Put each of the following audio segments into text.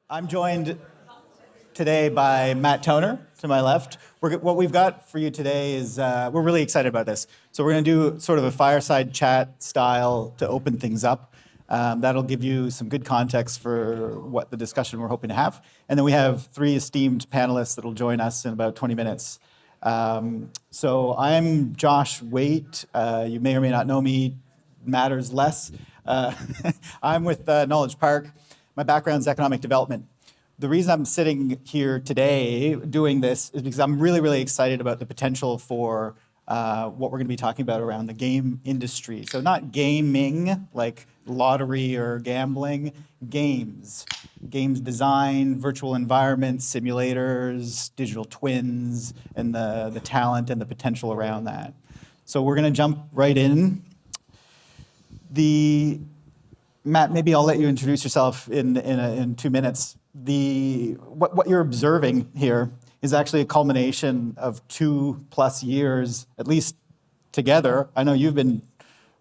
I'm joined today by Matt Toner to my left. What we've got for you today is we're really excited about this. So we're going to do sort of a fireside chat style to open things up. That'll give you some good context for what the discussion we're hoping to have. And then we have three esteemed panelists that'll join us in about 20 minutes. So I'm Josh Waite. You may or may not know me. Matters less. I'm with Knowledge Park. My background is economic development. The reason I'm sitting here today doing this is because I'm really, really excited about the potential for what we're going to be talking about around the game industry. So not gaming, like lottery or gambling, games. Games design, virtual environments, simulators, digital twins, and the talent and the potential around that. So we're going to jump right in. Matt, maybe I'll let you introduce yourself in 2 minutes. What you're observing here is actually a culmination of 2+ years, at least together. I know you've been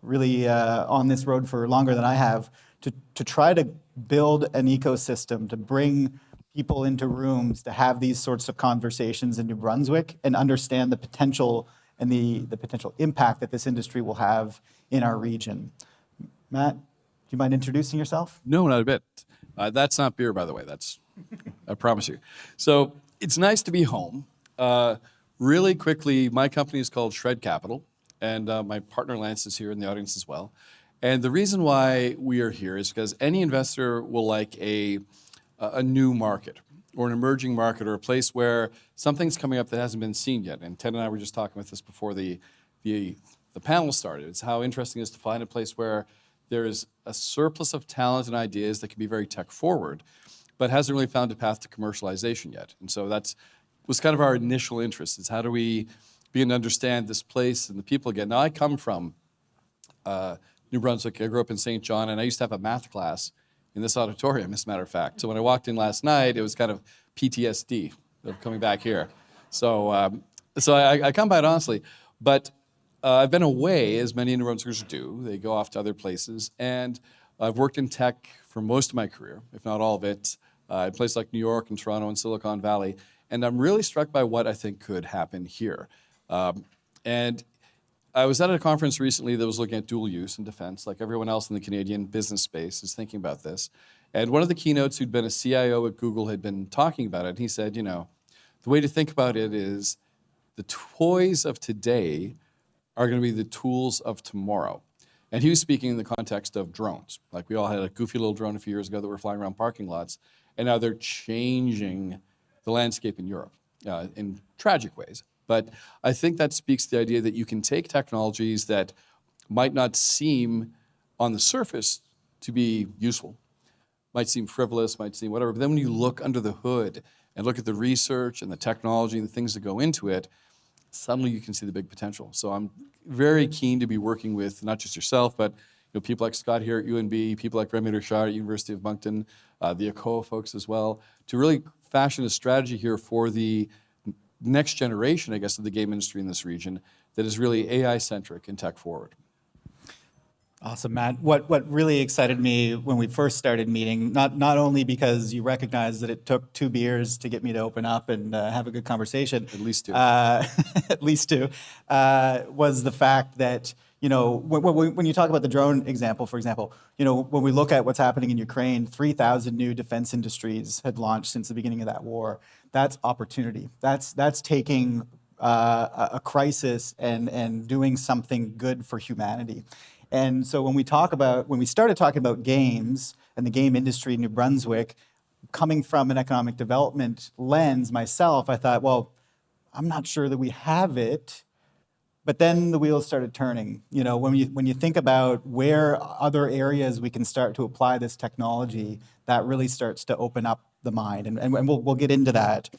really on this road for longer than I have, to try to build an ecosystem, to bring people into rooms, to have these sorts of conversations in New Brunswick and understand the potential and the potential impact that this industry will have in our region. Matt, do you mind introducing yourself? No, not a bit. That's not beer, by the way. I promise you. So it's nice to be home. Really quickly, my company is called Shred Capital, and my partner Lance is here in the audience as well. And the reason why we are here is because any investor will like a new market or an emerging market or a place where something's coming up that hasn't been seen yet. And Ted and I were just talking about this before the panel started. It's how interesting it is to find a place where there is a surplus of talent and ideas that can be very tech forward, but hasn't really found a path to commercialization yet. And so was kind of our initial interest, is how do we begin to understand this place and the people again. Now I come from New Brunswick. I grew up in St. John, and I used to have a math class in this auditorium, as a matter of fact. So when I walked in last night, it was kind of PTSD of coming back here. So I come by it honestly, but I've been away, as many New Brunswickers do. They go off to other places. And I've worked in tech for most of my career, if not all of it, in places like New York and Toronto and Silicon Valley. And I'm really struck by what I think could happen here. And I was at a conference recently that was looking at dual use and defense, like everyone else in the Canadian business space is thinking about this. And one of the keynotes who'd been a CIO at Google had been talking about it. And he said, the way to think about it is the toys of today are going to be the tools of tomorrow. And he was speaking in the context of drones. Like we all had a goofy little drone a few years ago that were flying around parking lots, and now they're changing the landscape in Europe in tragic ways. But I think that speaks to the idea that you can take technologies that might not seem on the surface to be useful, might seem frivolous, might seem whatever, but then when you look under the hood and look at the research and the technology and the things that go into it, suddenly you can see the big potential. So I'm very keen to be working with not just yourself, but people like Scott here at UNB, people like Remy Richard at University of Moncton, the ACOA folks as well, to really fashion a strategy here for the next generation, I guess, of the game industry in this region that is really AI-centric and tech-forward. Awesome, Matt. What really excited me when we first started meeting, not only because you recognized that it took 2 beers to get me to open up and have a good conversation. At least 2. At least 2, was the fact that, when you talk about the drone example, for example, when we look at what's happening in Ukraine, 3,000 new defense industries had launched since the beginning of that war. That's opportunity. That's taking a crisis and doing something good for humanity. And so when we started talking about games and the game industry in New Brunswick, coming from an economic development lens myself, I thought, well, I'm not sure that we have it. But then the wheels started turning. When you think about where other areas we can start to apply this technology, that really starts to open up the mind. And we'll get into that.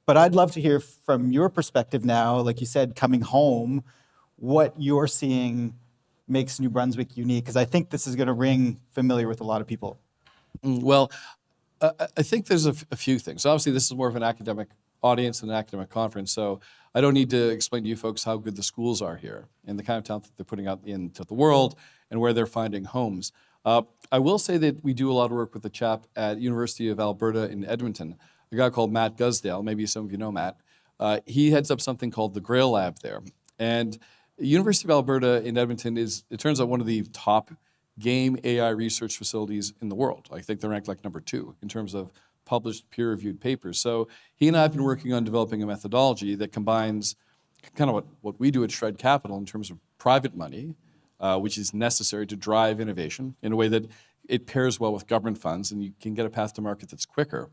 But I'd love to hear from your perspective now, like you said, coming home, what you're seeing makes New Brunswick unique, because I think this is going to ring familiar with a lot of people. Well, I think there's a few things. Obviously, this is more of an academic audience and an academic conference, so I don't need to explain to you folks how good the schools are here and the kind of talent that they're putting out into the world and where they're finding homes. I will say that we do a lot of work with a chap at University of Alberta in Edmonton, a guy called Matt Gusdale. Maybe some of you know Matt. He heads up something called the Grail Lab there. And University of Alberta in Edmonton is, it turns out, one of the top game AI research facilities in the world. I think they're ranked like #2 in terms of published peer-reviewed papers. So he and I have been working on developing a methodology that combines kind of what we do at Shred Capital in terms of private money, which is necessary to drive innovation in a way that it pairs well with government funds and you can get a path to market that's quicker.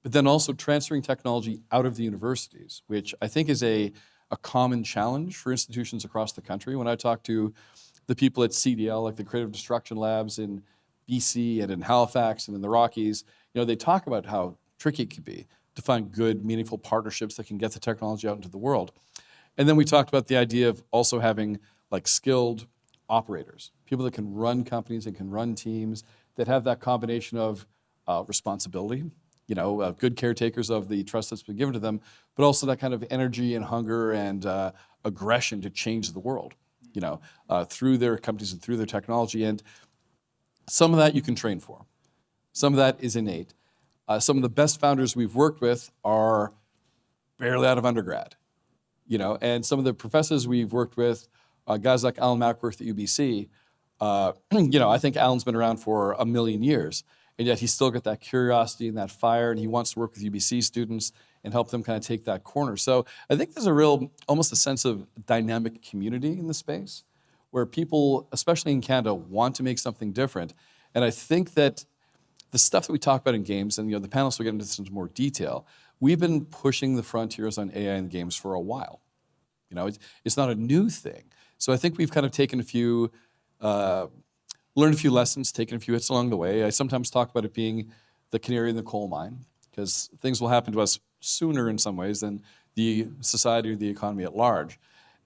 But then also transferring technology out of the universities, which I think is a common challenge for institutions across the country. When I talk to the people at CDL, like the Creative Destruction Labs in BC and in Halifax and in the Rockies, they talk about how tricky it can be to find good, meaningful partnerships that can get the technology out into the world. And then we talked about the idea of also having like skilled operators, people that can run companies and can run teams that have that combination of responsibility, good caretakers of the trust that's been given to them, but also that kind of energy and hunger and aggression to change the world, through their companies and through their technology. And some of that you can train for. Some of that is innate. Some of the best founders we've worked with are barely out of undergrad, and some of the professors we've worked with, guys like Alan Mackworth at UBC, I think Alan's been around for a million years, and yet he's still got that curiosity and that fire, and he wants to work with UBC students and help them kind of take that corner. So I think there's almost a sense of dynamic community in the space where people, especially in Canada, want to make something different. And I think that the stuff that we talk about in games, and the panelists will get into this in more detail, we've been pushing the frontiers on AI in games for a while. It's not a new thing. So I think we've kind of taken learned a few lessons, taken a few hits along the way. I sometimes talk about it being the canary in the coal mine, because things will happen to us sooner in some ways than the society or the economy at large.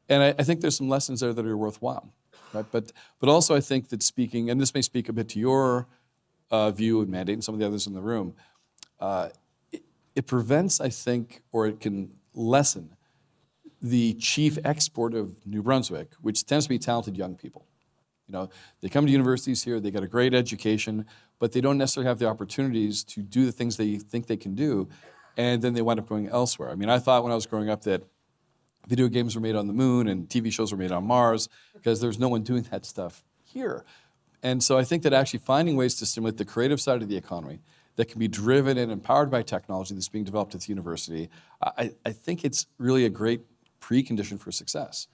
And I think there's some lessons there that are worthwhile, right? But also I think that speaking, and this may speak a bit to your view and mandate and some of the others in the room, it prevents, I think, or it can lessen the chief export of New Brunswick, which tends to be talented young people. They come to universities here, they get a great education, but they don't necessarily have the opportunities to do the things they think they can do, and then they wind up going elsewhere. I mean, I thought when I was growing up that video games were made on the moon and TV shows were made on Mars, because there's no one doing that stuff here. And so I think that actually finding ways to stimulate the creative side of the economy that can be driven and empowered by technology that's being developed at the university, I think it's really a great precondition for success.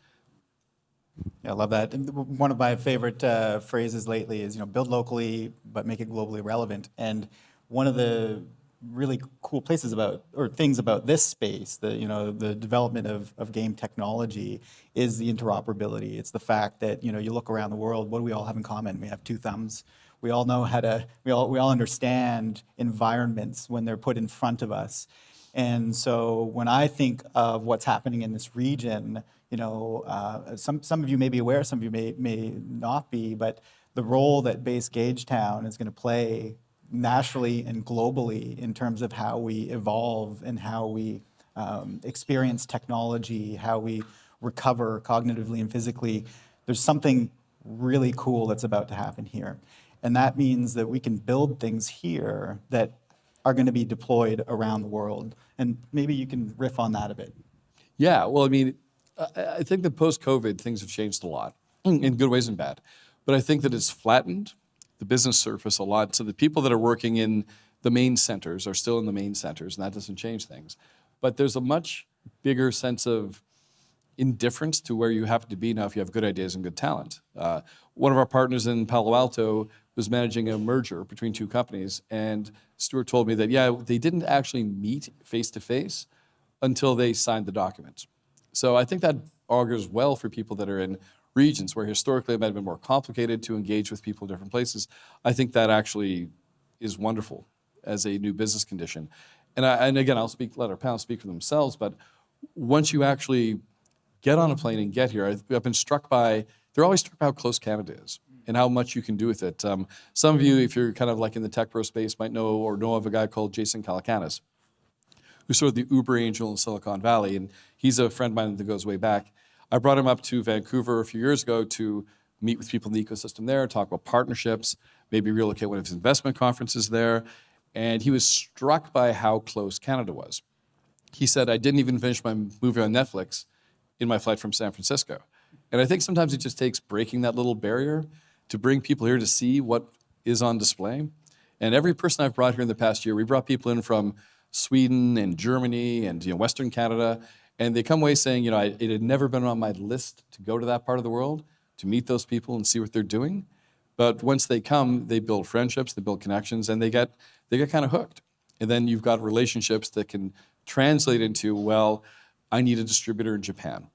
Yeah, I love that. And one of my favorite phrases lately is, build locally, but make it globally relevant. And one of the really cool things about this space, the development of game technology, is the interoperability. It's the fact that, you look around the world, what do we all have in common? We have two thumbs. We all know we all understand environments when they're put in front of us. And so when I think of what's happening in this region, some of you may be aware, some of you may not be, but the role that Base Gagetown is going to play nationally and globally in terms of how we evolve and how we experience technology, how we recover cognitively and physically, there's something really cool that's about to happen here. And that means that we can build things here that are going to be deployed around the world. And maybe you can riff on that a bit. Yeah, well, I mean, I think that post-COVID, things have changed a lot, in good ways and bad. But I think that it's flattened the business surface a lot, so the people that are working in the main centers are still in the main centers, and that doesn't change things. But there's a much bigger sense of indifference to where you happen to be now if you have good ideas and good talent. One of our partners in Palo Alto was managing a merger between two companies, and Stuart told me that, they didn't actually meet face-to-face until they signed the documents. So I think that augurs well for people that are in regions where historically it might have been more complicated to engage with people in different places. I think that actually is wonderful as a new business condition. And again, let our panel speak for themselves, but once you actually get on a plane and get here, I've been they're always struck by how close Canada is and how much you can do with it. Some of you, if you're kind of like in the tech pro space, might know of a guy called Jason Calacanis, who's sort of the Uber angel in Silicon Valley, and he's a friend of mine that goes way back. I brought him up to Vancouver a few years ago to meet with people in the ecosystem there, talk about partnerships, maybe relocate one of his investment conferences there. And he was struck by how close Canada was. He said, I didn't even finish my movie on Netflix in my flight from San Francisco. And I think sometimes it just takes breaking that little barrier to bring people here to see what is on display. And every person I've brought here in the past year, we brought people in from Sweden and Germany and Western Canada, and they come away saying, it had never been on my list to go to that part of the world, to meet those people and see what they're doing. But once they come, they build friendships, they build connections, and they get kind of hooked. And then you've got relationships that can translate into, well, I need a distributor in Japan.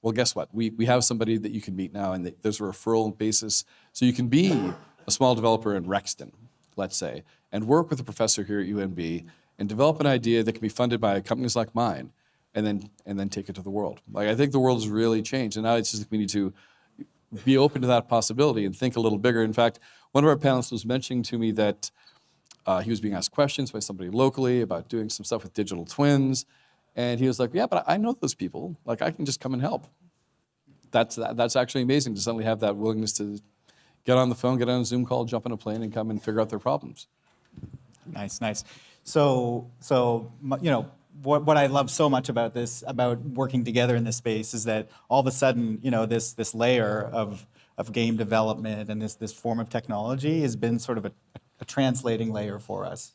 Well, guess what? We have somebody that you can meet now, and there's a referral basis. So you can be a small developer in Rexton, let's say, and work with a professor here at UNB and develop an idea that can be funded by companies like mine, and then take it to the world. Like, I think the world has really changed, and now it's just we need to be open to that possibility and think a little bigger. In fact, one of our panelists was mentioning to me that he was being asked questions by somebody locally about doing some stuff with digital twins. And he was like, yeah, but I know those people. Like, I can just come and help. That's actually amazing to suddenly have that willingness to get on the phone, get on a Zoom call, jump on a plane, and come and figure out their problems. Nice. So what I love so much about this, about working together in this space, is that all of a sudden, this layer of game development and this form of technology has been sort of a translating layer for us.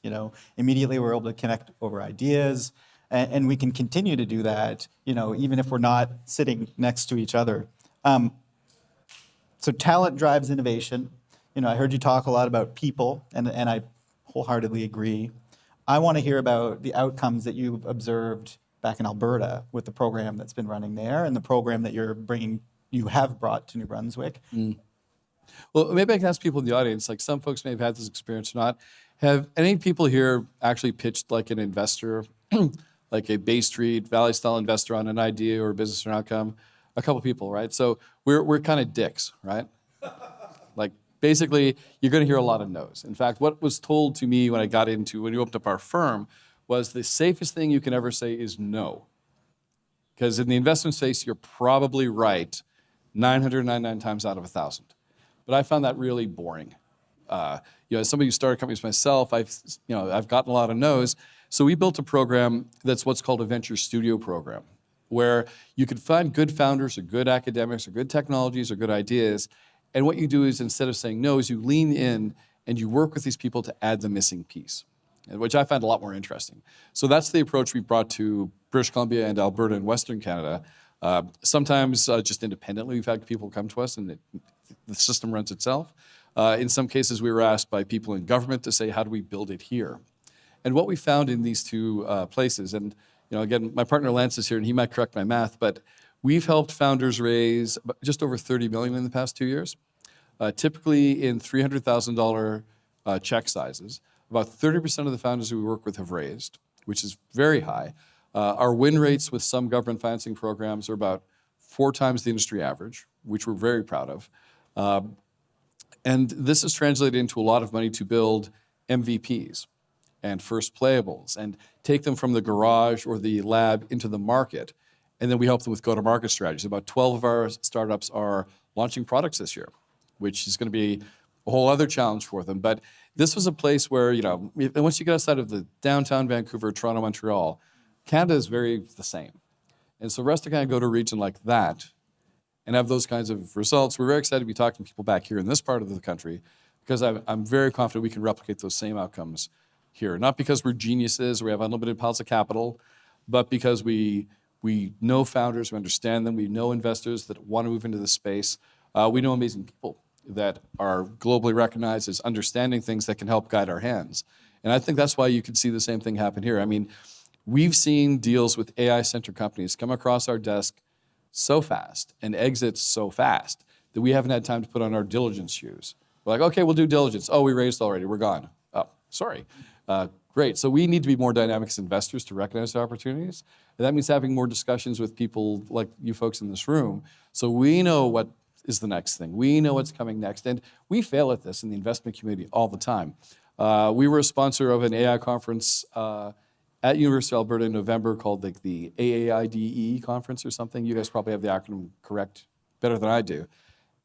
Immediately we're able to connect over ideas, and we can continue to do that, even if we're not sitting next to each other. So talent drives innovation. I heard you talk a lot about people, and I wholeheartedly agree. I want to hear about the outcomes that you've observed back in Alberta with the program that's been running there and the program that you have brought to New Brunswick. Well, maybe I can ask people in the audience, like some folks may have had this experience or not. Have any people here actually pitched like an investor, like a Bay Street, Valley-style investor on an idea or a business or an outcome? A couple people, right? So we're kind of dicks, right? Like, basically, you're going to hear a lot of no's. In fact, what was told to me when we opened up our firm was the safest thing you can ever say is no. Because in the investment space, you're probably right 999 times out of 1,000. But I found that really boring. As somebody who started companies myself, I've gotten a lot of no's. So we built a program that's what's called a venture studio program, where you can find good founders or good academics or good technologies or good ideas. And what you do is, instead of saying no, is you lean in and you work with these people to add the missing piece, which I find a lot more interesting. So that's the approach we've brought to British Columbia and Alberta and Western Canada. Sometimes just independently, we've had people come to us and the system runs itself. In some cases, we were asked by people in government to say, how do we build it here? And what we found in these two places, and again, my partner Lance is here, and he might correct my math, but we've helped founders raise just over $30 million in the past 2 years, typically in $300,000 check sizes. About 30% of the founders who we work with have raised, which is very high. Our win rates with some government financing programs are about 4 times the industry average, which we're very proud of. And this has translated into a lot of money to build MVPs and first playables and take them from the garage or the lab into the market. And then we help them with go-to-market strategies. About 12 of our startups are launching products this year, which is going to be a whole other challenge for them. But this was a place where, once you get outside of the downtown Vancouver, Toronto, Montreal, Canada is very the same. And so for us to kind of go to a region like that and have those kinds of results, we're very excited to be talking to people back here in this part of the country, because I'm very confident we can replicate those same outcomes here. Not because we're geniuses or we have unlimited piles of capital, but because we know founders, we understand them, we know investors that want to move into this space. We know amazing people that are globally recognized as understanding things that can help guide our hands. And I think that's why you can see the same thing happen here. I mean, we've seen deals with AI-centric companies come across our desk so fast and exit so fast that we haven't had time to put on our diligence shoes. We're like, okay, we'll do diligence. Oh, we raised already, we're gone. Oh, sorry. Great. So we need to be more dynamic as investors to recognize the opportunities. And that means having more discussions with people like you folks in this room, so we know what is the next thing. We know what's coming next. And we fail at this in the investment community all the time. We were a sponsor of an AI conference at University of Alberta in November called the AAIDE conference or something. You guys probably have the acronym correct better than I do.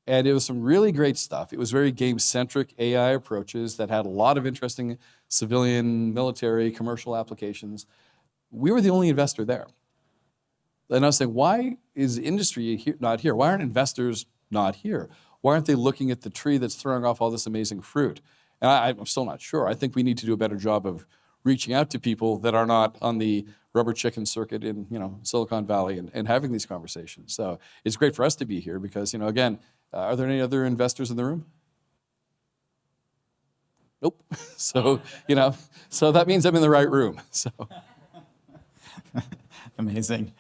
And it was some really great stuff. It was very game-centric AI approaches that had a lot of interesting civilian, military, commercial applications. We were the only investor there. And I was saying, why is industry not here? Why aren't investors not here? Why aren't they looking at the tree that's throwing off all this amazing fruit? And I'm still not sure. I think we need to do a better job of reaching out to people that are not on the rubber chicken circuit in Silicon Valley and having these conversations. So it's great for us to be here because, again, are there any other investors in the room? Nope. So, so that means I'm in the right room. So Amazing.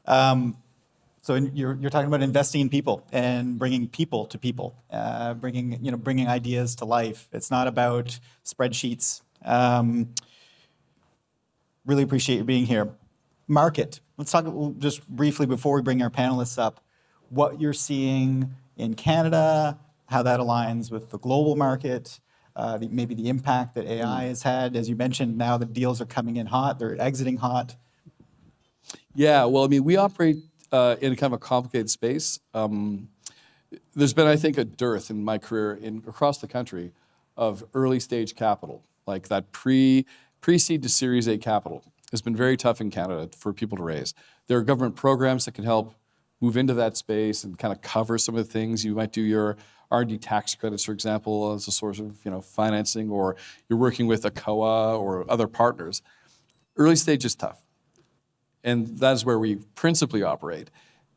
So you're talking about investing in people and bringing people to people, bringing ideas to life. It's not about spreadsheets. Really appreciate you being here. Market. Let's talk just briefly before we bring our panelists up, what you're seeing in Canada, how that aligns with the global market, maybe the impact that AI has had. As you mentioned, now the deals are coming in hot, they're exiting hot. Yeah, well, we operate in kind of a complicated space. There's been, I think, a dearth in my career across the country of early stage capital, like that pre-seed to Series A capital. Has been very tough in Canada for people to raise. There are government programs that can help move into that space and kind of cover some of the things. You might do your R&D tax credits, for example, as a source of financing, or you're working with a COA or other partners. Early stage is tough. And that's where we principally operate.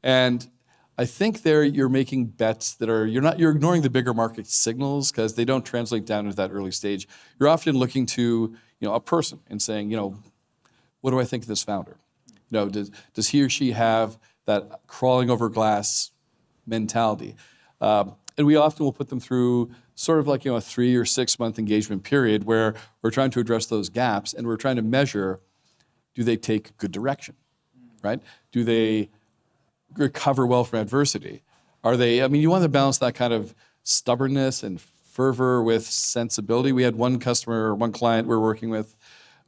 And I think there you're making bets that are, you're ignoring the bigger market signals because they don't translate down into that early stage. You're often looking to, a person and saying, what do I think of this founder? Does he or she have that crawling over glass mentality? And we often will put them through sort of like, a 3 or 6 month engagement period where we're trying to address those gaps and we're trying to measure, do they take good direction, right? Do they recover well from adversity? Are they, you want to balance that kind of stubbornness and fervor with sensibility. We had one customer, one client we were working with,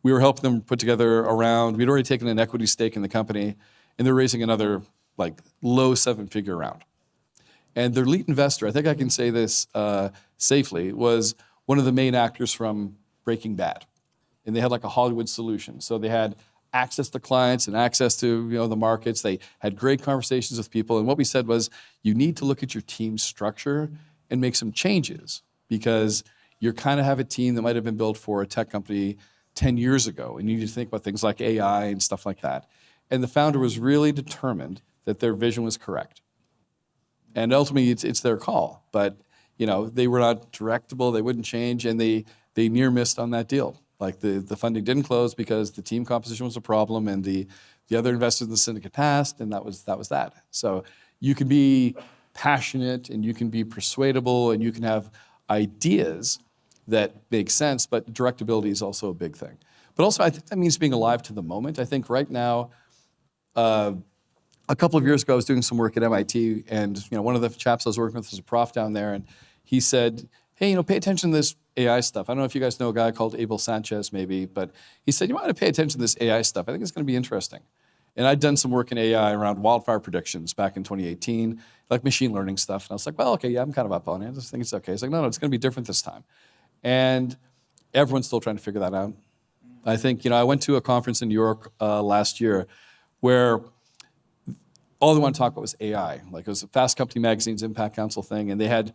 we were helping them put together a round. We'd already taken an equity stake in the company, and they're raising another low 7-figure round. And their lead investor, I think I can say this safely, was one of the main actors from Breaking Bad. And they had a Hollywood solution. So they had access to clients and access to the markets. They had great conversations with people. And what we said was, you need to look at your team structure and make some changes because you kind of have a team that might have been built for a tech company 10 years ago. And you need to think about things like AI and stuff like that. And the founder was really determined that their vision was correct. And ultimately, it's their call. But they were not directable. They wouldn't change. And they near missed on that deal. The funding didn't close because the team composition was a problem and the other investors in the syndicate passed, and that was that. So you can be passionate and you can be persuadable and you can have ideas that make sense, but directability is also a big thing. But also, I think that means being alive to the moment. I think right now, a couple of years ago, I was doing some work at MIT, and one of the chaps I was working with was a prof down there, and he said, hey, pay attention to this AI stuff. I don't know if you guys know a guy called Abel Sanchez, maybe, but he said, you want to pay attention to this AI stuff. I think it's going to be interesting. And I'd done some work in AI around wildfire predictions back in 2018, like machine learning stuff. And I was like, well, okay, yeah, I'm kind of up on it. I just think it's okay. He's like, no, it's going to be different this time. And everyone's still trying to figure that out. I think, I went to a conference in New York last year where all they wanted to talk about was AI. It was a Fast Company Magazine's Impact Council thing, and they had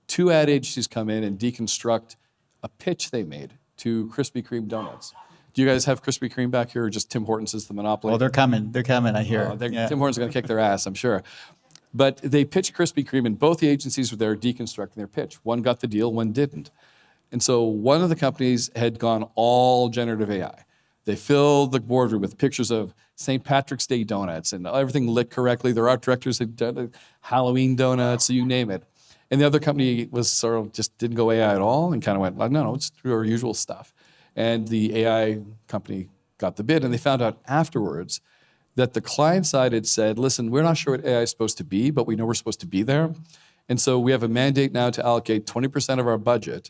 2 ad agencies come in and deconstruct a pitch they made to Krispy Kreme donuts. Do you guys have Krispy Kreme back here, or just Tim Hortons is the monopoly? Oh, they're coming, I hear. Yeah. Tim Hortons is going to kick their ass, I'm sure. But they pitched Krispy Kreme, and both the agencies were there deconstructing their pitch. One got the deal, one didn't. And so one of the companies had gone all generative AI. They filled the boardroom with pictures of St. Patrick's Day donuts, and everything lit correctly. Their art directors had done Halloween donuts, so you name it. And the other company was sort of just didn't go AI at all and kind of went, no, it's our usual stuff. And the AI company got the bid, and they found out afterwards that the client side had said, listen, we're not sure what AI is supposed to be, but we know we're supposed to be there. And so we have a mandate now to allocate 20% of our budget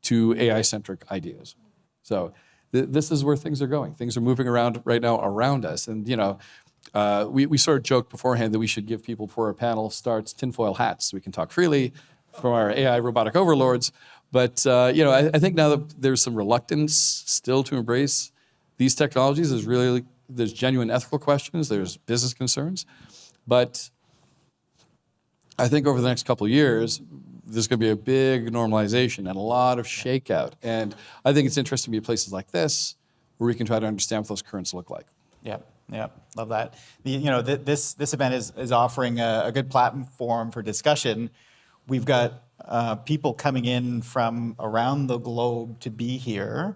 to AI-centric ideas. So this is where things are going. Things are moving around right now around us. And, we sort of joked beforehand that we should give people before our panel starts tinfoil hats so we can talk freely from our AI robotic overlords. But I think now that there's some reluctance still to embrace these technologies. There's genuine ethical questions, there's business concerns. But I think over the next couple of years, there's going to be a big normalization and a lot of shakeout. And I think it's interesting to be places like this where we can try to understand what those currents look like. Yeah, love that. This event is offering a good platform for discussion. We've got people coming in from around the globe to be here.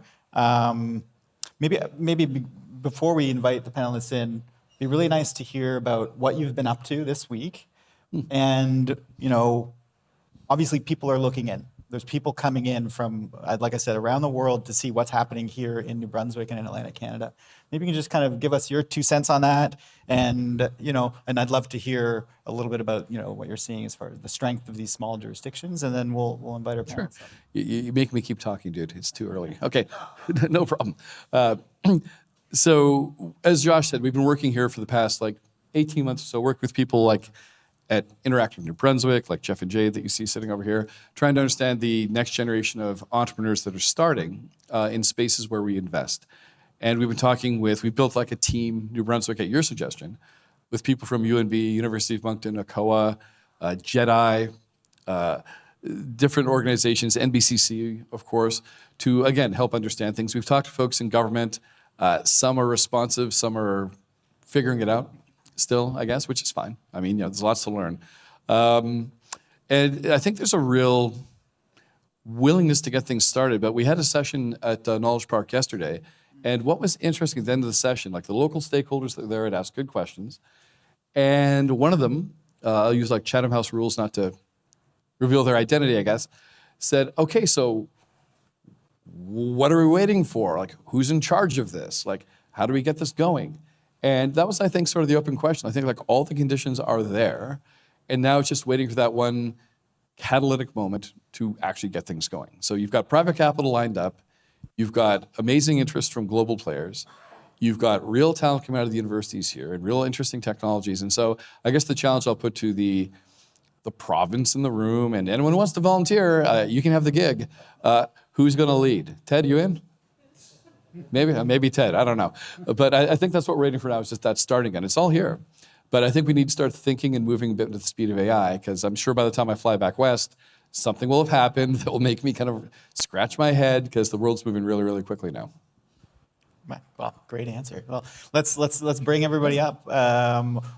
Maybe before we invite the panelists in, it'd be really nice to hear about what you've been up to this week. And, obviously people are looking in. There's people coming in from, like I said, around the world to see what's happening here in New Brunswick and in Atlantic Canada. Maybe you can just kind of give us your 2 cents on that. And, and I'd love to hear a little bit about, what you're seeing as far as the strength of these small jurisdictions. And then we'll invite our panelists. Sure. You make me keep talking, dude. It's too early. Okay, no problem. So as Josh said, we've been working here for the past 18 months or so, worked with people at Interactive New Brunswick, like Jeff and Jade that you see sitting over here, trying to understand the next generation of entrepreneurs that are starting in spaces where we invest. And we've been talking we built a team, New Brunswick at your suggestion, with people from UNB, University of Moncton, ACOA, JEDI, different organizations, NBCC, of course, to, again, help understand things. We've talked to folks in government. Some are responsive, some are figuring it out still, I guess, which is fine. I mean, there's lots to learn. And I think there's a real willingness to get things started. But we had a session at Knowledge Park yesterday. And what was interesting at the end of the session, the local stakeholders that were there had asked good questions. And one of them, I'll use Chatham House rules not to reveal their identity, I guess, said, okay, so what are we waiting for? Who's in charge of this? How do we get this going? And that was, I think, sort of the open question. I think all the conditions are there, and now it's just waiting for that one catalytic moment to actually get things going. So you've got private capital lined up, you've got amazing interest from global players, you've got real talent coming out of the universities here and real interesting technologies. And so I guess the challenge I'll put to the province in the room, and anyone who wants to volunteer, you can have the gig. Who's going to lead? Ted, you in? Maybe Ted, I don't know. But I think that's what we're waiting for now, is just that starting gun. It's all here. But I think we need to start thinking and moving a bit with the speed of AI, because I'm sure by the time I fly back west, something will have happened that will make me kind of scratch my head, because the world's moving really, really quickly now. Well, great answer. Well, let's bring everybody up.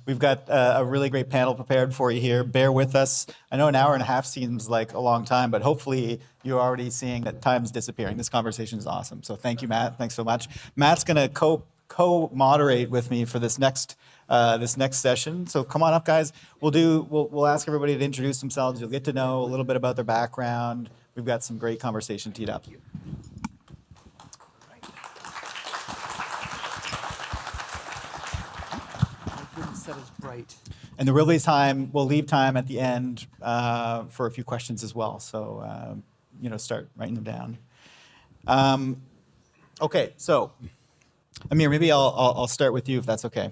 We've got a really great panel prepared for you here. Bear with us. I know an hour and a half seems like a long time, but hopefully you're already seeing that time's disappearing. This conversation is awesome. So thank you, Matt. Thanks so much. Matt's going to co-moderate with me for this next session. So come on up, guys. We'll ask everybody to introduce themselves. You'll get to know a little bit about their background. We've got some great conversation teed up. Set is bright. And there will be time, we'll leave time at the end for a few questions as well. So, start writing them down. Okay, so Amir, maybe I'll start with you if that's okay.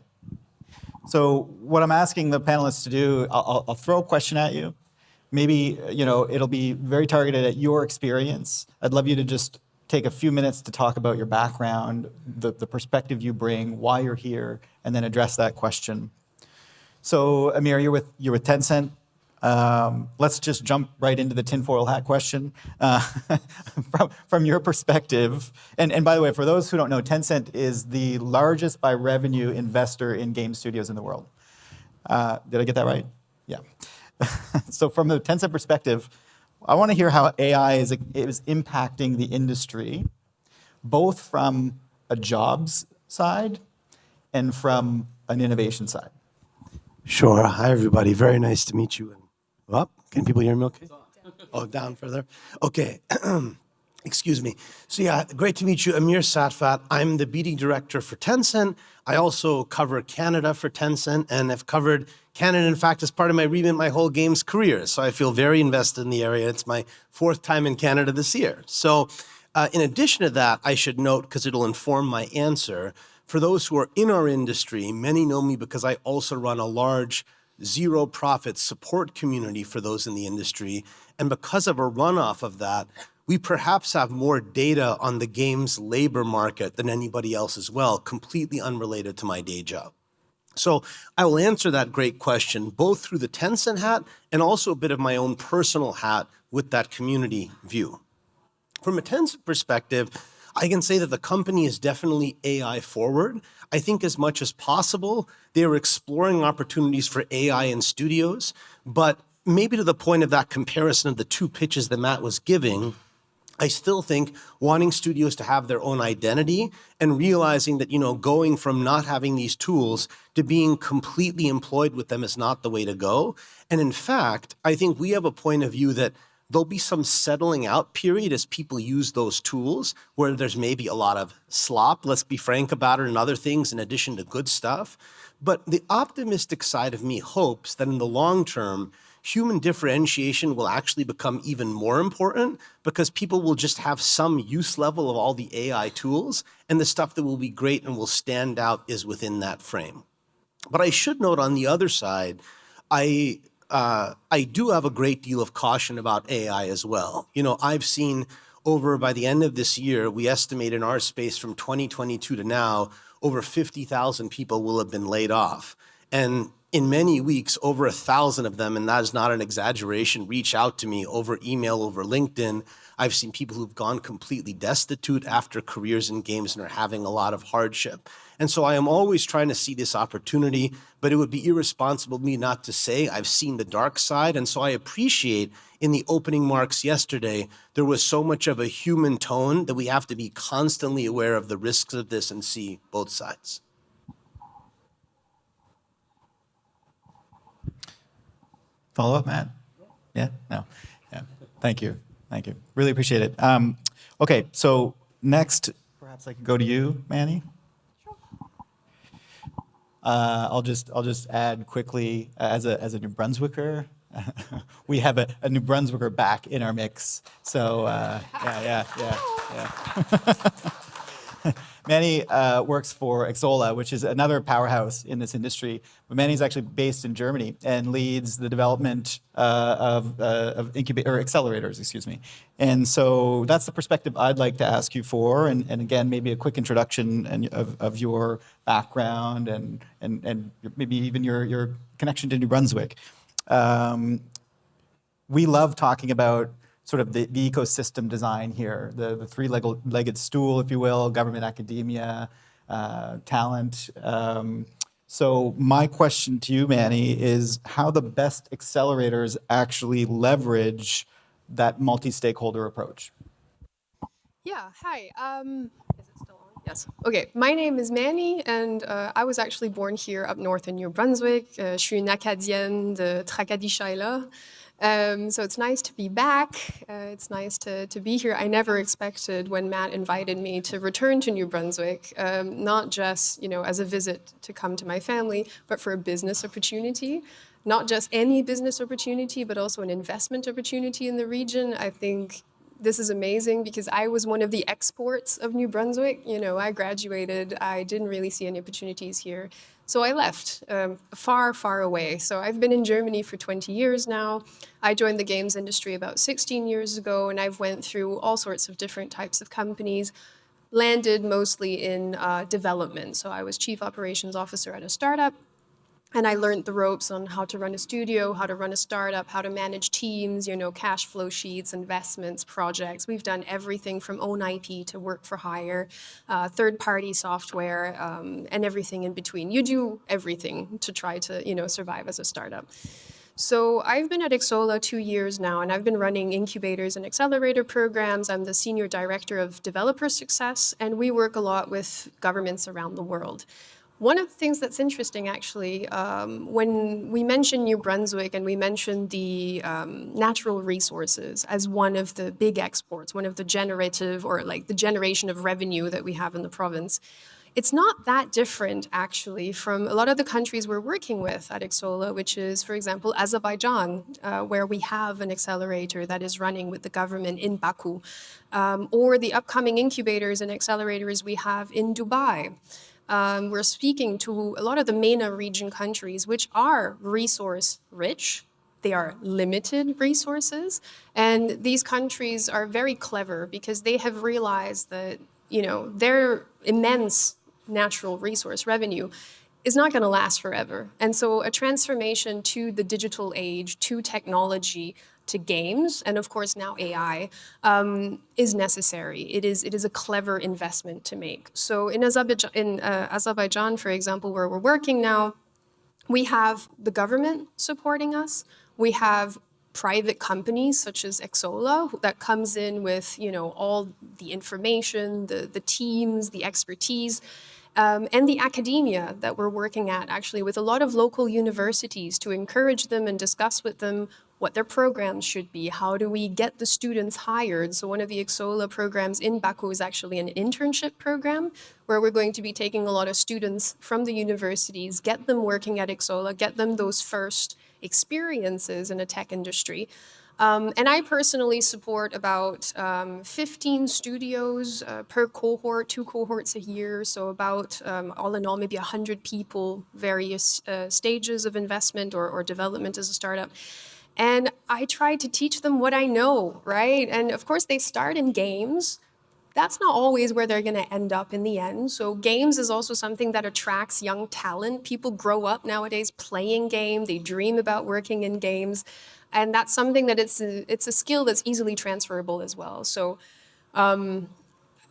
So what I'm asking the panelists to do, I'll throw a question at you. Maybe, it'll be very targeted at your experience. I'd love you to just take a few minutes to talk about your background, the perspective you bring, why you're here, and then address that question. So, Amir, you're with Tencent. Let's just jump right into the tinfoil hat question. From your perspective, and by the way, for those who don't know, Tencent is the largest by revenue investor in game studios in the world. Did I get that right? Yeah. So from the Tencent perspective, I want to hear how AI is impacting the industry, both from a jobs side and from an innovation side. Sure. Hi, everybody. Very nice to meet you. Up? Can people hear me okay? Oh, down further? Okay. Excuse me. So yeah, great to meet you. Amir Satvat. I'm the BD director for Tencent. I also cover Canada for Tencent, and have covered Canada, in fact, as part of my remit my whole games career. So I feel very invested in the area. It's my 4th time in Canada this year. So in addition to that, I should note, because it'll inform my answer, for those who are in our industry, many know me because I also run a large zero-profit support community for those in the industry. And because of a runoff of that, we perhaps have more data on the games labor market than anybody else as well, completely unrelated to my day job. So I will answer that great question, both through the Tencent hat and also a bit of my own personal hat with that community view. From a Tencent perspective, I can say that the company is definitely AI forward. I think as much as possible, they are exploring opportunities for AI in studios, but maybe to the point of that comparison of the two pitches that Matt was giving, I still think wanting studios to have their own identity and realizing that, going from not having these tools to being completely employed with them is not the way to go. And in fact, I think we have a point of view that there'll be some settling out period as people use those tools where there's maybe a lot of slop, let's be frank about it, and other things in addition to good stuff. But the optimistic side of me hopes that in the long term, human differentiation will actually become even more important because people will just have some use level of all the AI tools, and the stuff that will be great and will stand out is within that frame. But I should note on the other side, I do have a great deal of caution about AI as well. I've seen by the end of this year, we estimate in our space from 2022 to now, over 50,000 people will have been laid off. And in many weeks, over 1,000 of them, and that is not an exaggeration, reach out to me over email, over LinkedIn. I've seen people who've gone completely destitute after careers in games and are having a lot of hardship. And so I am always trying to see this opportunity, but it would be irresponsible of me not to say I've seen the dark side. And so I appreciate in the opening marks yesterday, there was so much of a human tone that we have to be constantly aware of the risks of this and see both sides. Follow up, Matt? Yeah? No. Yeah. Thank you. Thank you. Really appreciate it. Okay, so next, perhaps I could go to you, Manny. Sure. I'll just add quickly as a New Brunswicker, we have a New Brunswicker back in our mix. So yeah. Manny works for Xsolla, which is another powerhouse in this industry. But Manny's actually based in Germany and leads the development of accelerators, excuse me. And so that's the perspective I'd like to ask you for. And again, maybe a quick introduction of your background and maybe even your connection to New Brunswick. We love talking about sort of the ecosystem design here, the three-legged stool, if you will, government, academia, talent. So my question to you, Manny, is how the best accelerators actually leverage that multi-stakeholder approach. Yeah, hi. Is it still on? Yes. Okay, my name is Manny, and I was actually born here up north in New Brunswick. Je suis une Acadienne de Tracadie-Shaila. So it's nice to be back. It's nice to be here. I never expected when Matt invited me to return to New Brunswick, not just as a visit to come to my family, but for a business opportunity. Not just any business opportunity, but also an investment opportunity in the region. I think this is amazing because I was one of the exports of New Brunswick. I graduated, I didn't really see any opportunities here. So I left far, far away. So I've been in Germany for 20 years now. I joined the games industry about 16 years ago, and I've went through all sorts of different types of companies, landed mostly in development. So I was chief operations officer at a startup. And I learned the ropes on how to run a studio, how to run a startup, how to manage teams, cash flow sheets, investments, projects. We've done everything from own IP to work for hire, third-party software, and everything in between. You do everything to try to, survive as a startup. So I've been at Xsolla 2 years now, and I've been running incubators and accelerator programs. I'm the senior director of developer success, and we work a lot with governments around the world. One of the things that's interesting, actually, when we mention New Brunswick and we mention the natural resources as one of the big exports, one of the generative or like the generation of revenue that we have in the province, it's not that different, actually, from a lot of the countries we're working with at Xsolla, which is, for example, Azerbaijan, where we have an accelerator that is running with the government in Baku, or the upcoming incubators and accelerators we have in Dubai. We're speaking to a lot of the MENA region countries, which are resource rich. They are limited resources. And these countries are very clever because they have realized that, their immense natural resource revenue is not going to last forever. And so a transformation to the digital age, to technology, to games, and of course now AI, is necessary. It is a clever investment to make. So in Azerbaijan, for example, where we're working now, we have the government supporting us. We have private companies such as Xsolla that comes in with all the information, the teams, the expertise. And the academia that we're working at, actually, with a lot of local universities to encourage them and discuss with them what their programs should be. How do we get the students hired? So one of the Xsolla programs in Baku is actually an internship program where we're going to be taking a lot of students from the universities, get them working at Xsolla, get them those first experiences in a tech industry. And I personally support about 15 studios per cohort, 2 cohorts a year. So about, all in all, maybe 100 people, various stages of investment or development as a startup. And I try to teach them what I know, right? And of course, they start in games. That's not always where they're going to end up in the end. So games is also something that attracts young talent. People grow up nowadays playing games. They dream about working in games. And that's something that it's a skill that's easily transferable as well. So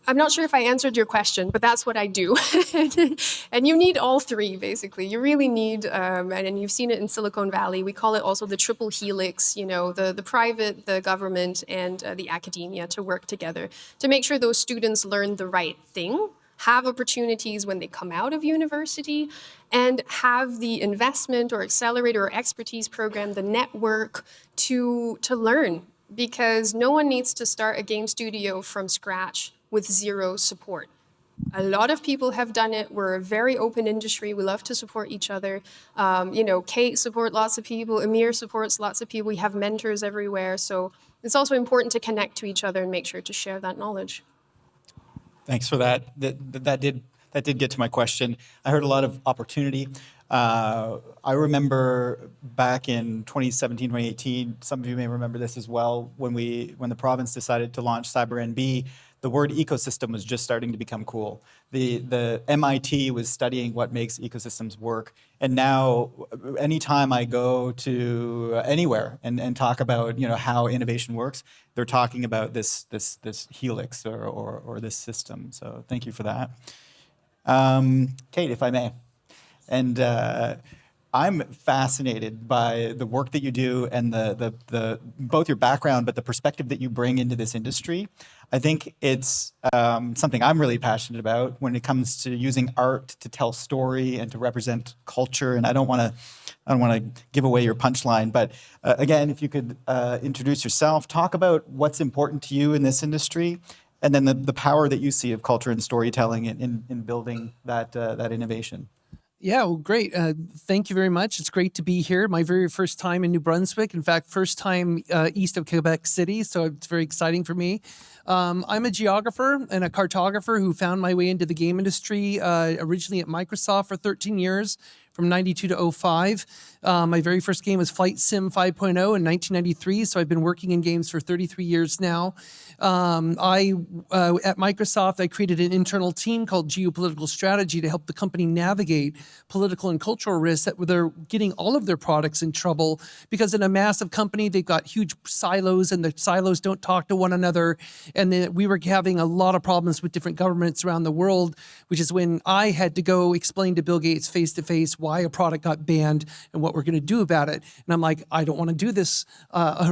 I'm not sure if I answered your question, but that's what I do. And you need all three, basically. You really need, and you've seen it in Silicon Valley, we call it also the triple helix, the private, the government, and the academia to work together to make sure those students learn the right thing, have opportunities when they come out of university, and have the investment or accelerator or expertise program, the network to learn. Because no one needs to start a game studio from scratch with zero support. A lot of people have done it. We're a very open industry. We love to support each other. Kate supports lots of people. Amir supports lots of people. We have mentors everywhere. So it's also important to connect to each other and make sure to share that knowledge. Thanks for that. That did get to my question. I heard a lot of opportunity. I remember back in 2017, 2018, some of you may remember this as well, when the province decided to launch CyberNB, the word ecosystem was just starting to become cool. The MIT was studying what makes ecosystems work. And now, anytime I go to anywhere and talk about how innovation works, they're talking about this helix or this system. So thank you for that. Kate, if I may. And I'm fascinated by the work that you do and the both your background, but the perspective that you bring into this industry. I think it's something I'm really passionate about when it comes to using art to tell story and to represent culture. And I don't want to give away your punchline, but again, if you could introduce yourself, talk about what's important to you in this industry, and then the power that you see of culture and storytelling in building that innovation. Yeah, well, great. Thank you very much. It's great to be here. My very first time in New Brunswick. In fact, first time east of Quebec City, so it's very exciting for me. I'm a geographer and a cartographer who found my way into the game industry originally at Microsoft for 13 years, from 92 to 05. My very first game was Flight Sim 5.0 in 1993, so I've been working in games for 33 years now. At Microsoft, I created an internal team called Geopolitical Strategy to help the company navigate political and cultural risks that they're getting all of their products in trouble because in a massive company, they've got huge silos and the silos don't talk to one another. And then we were having a lot of problems with different governments around the world, which is when I had to go explain to Bill Gates face-to-face why a product got banned and what we're going to do about it. And I'm like, I don't want to do this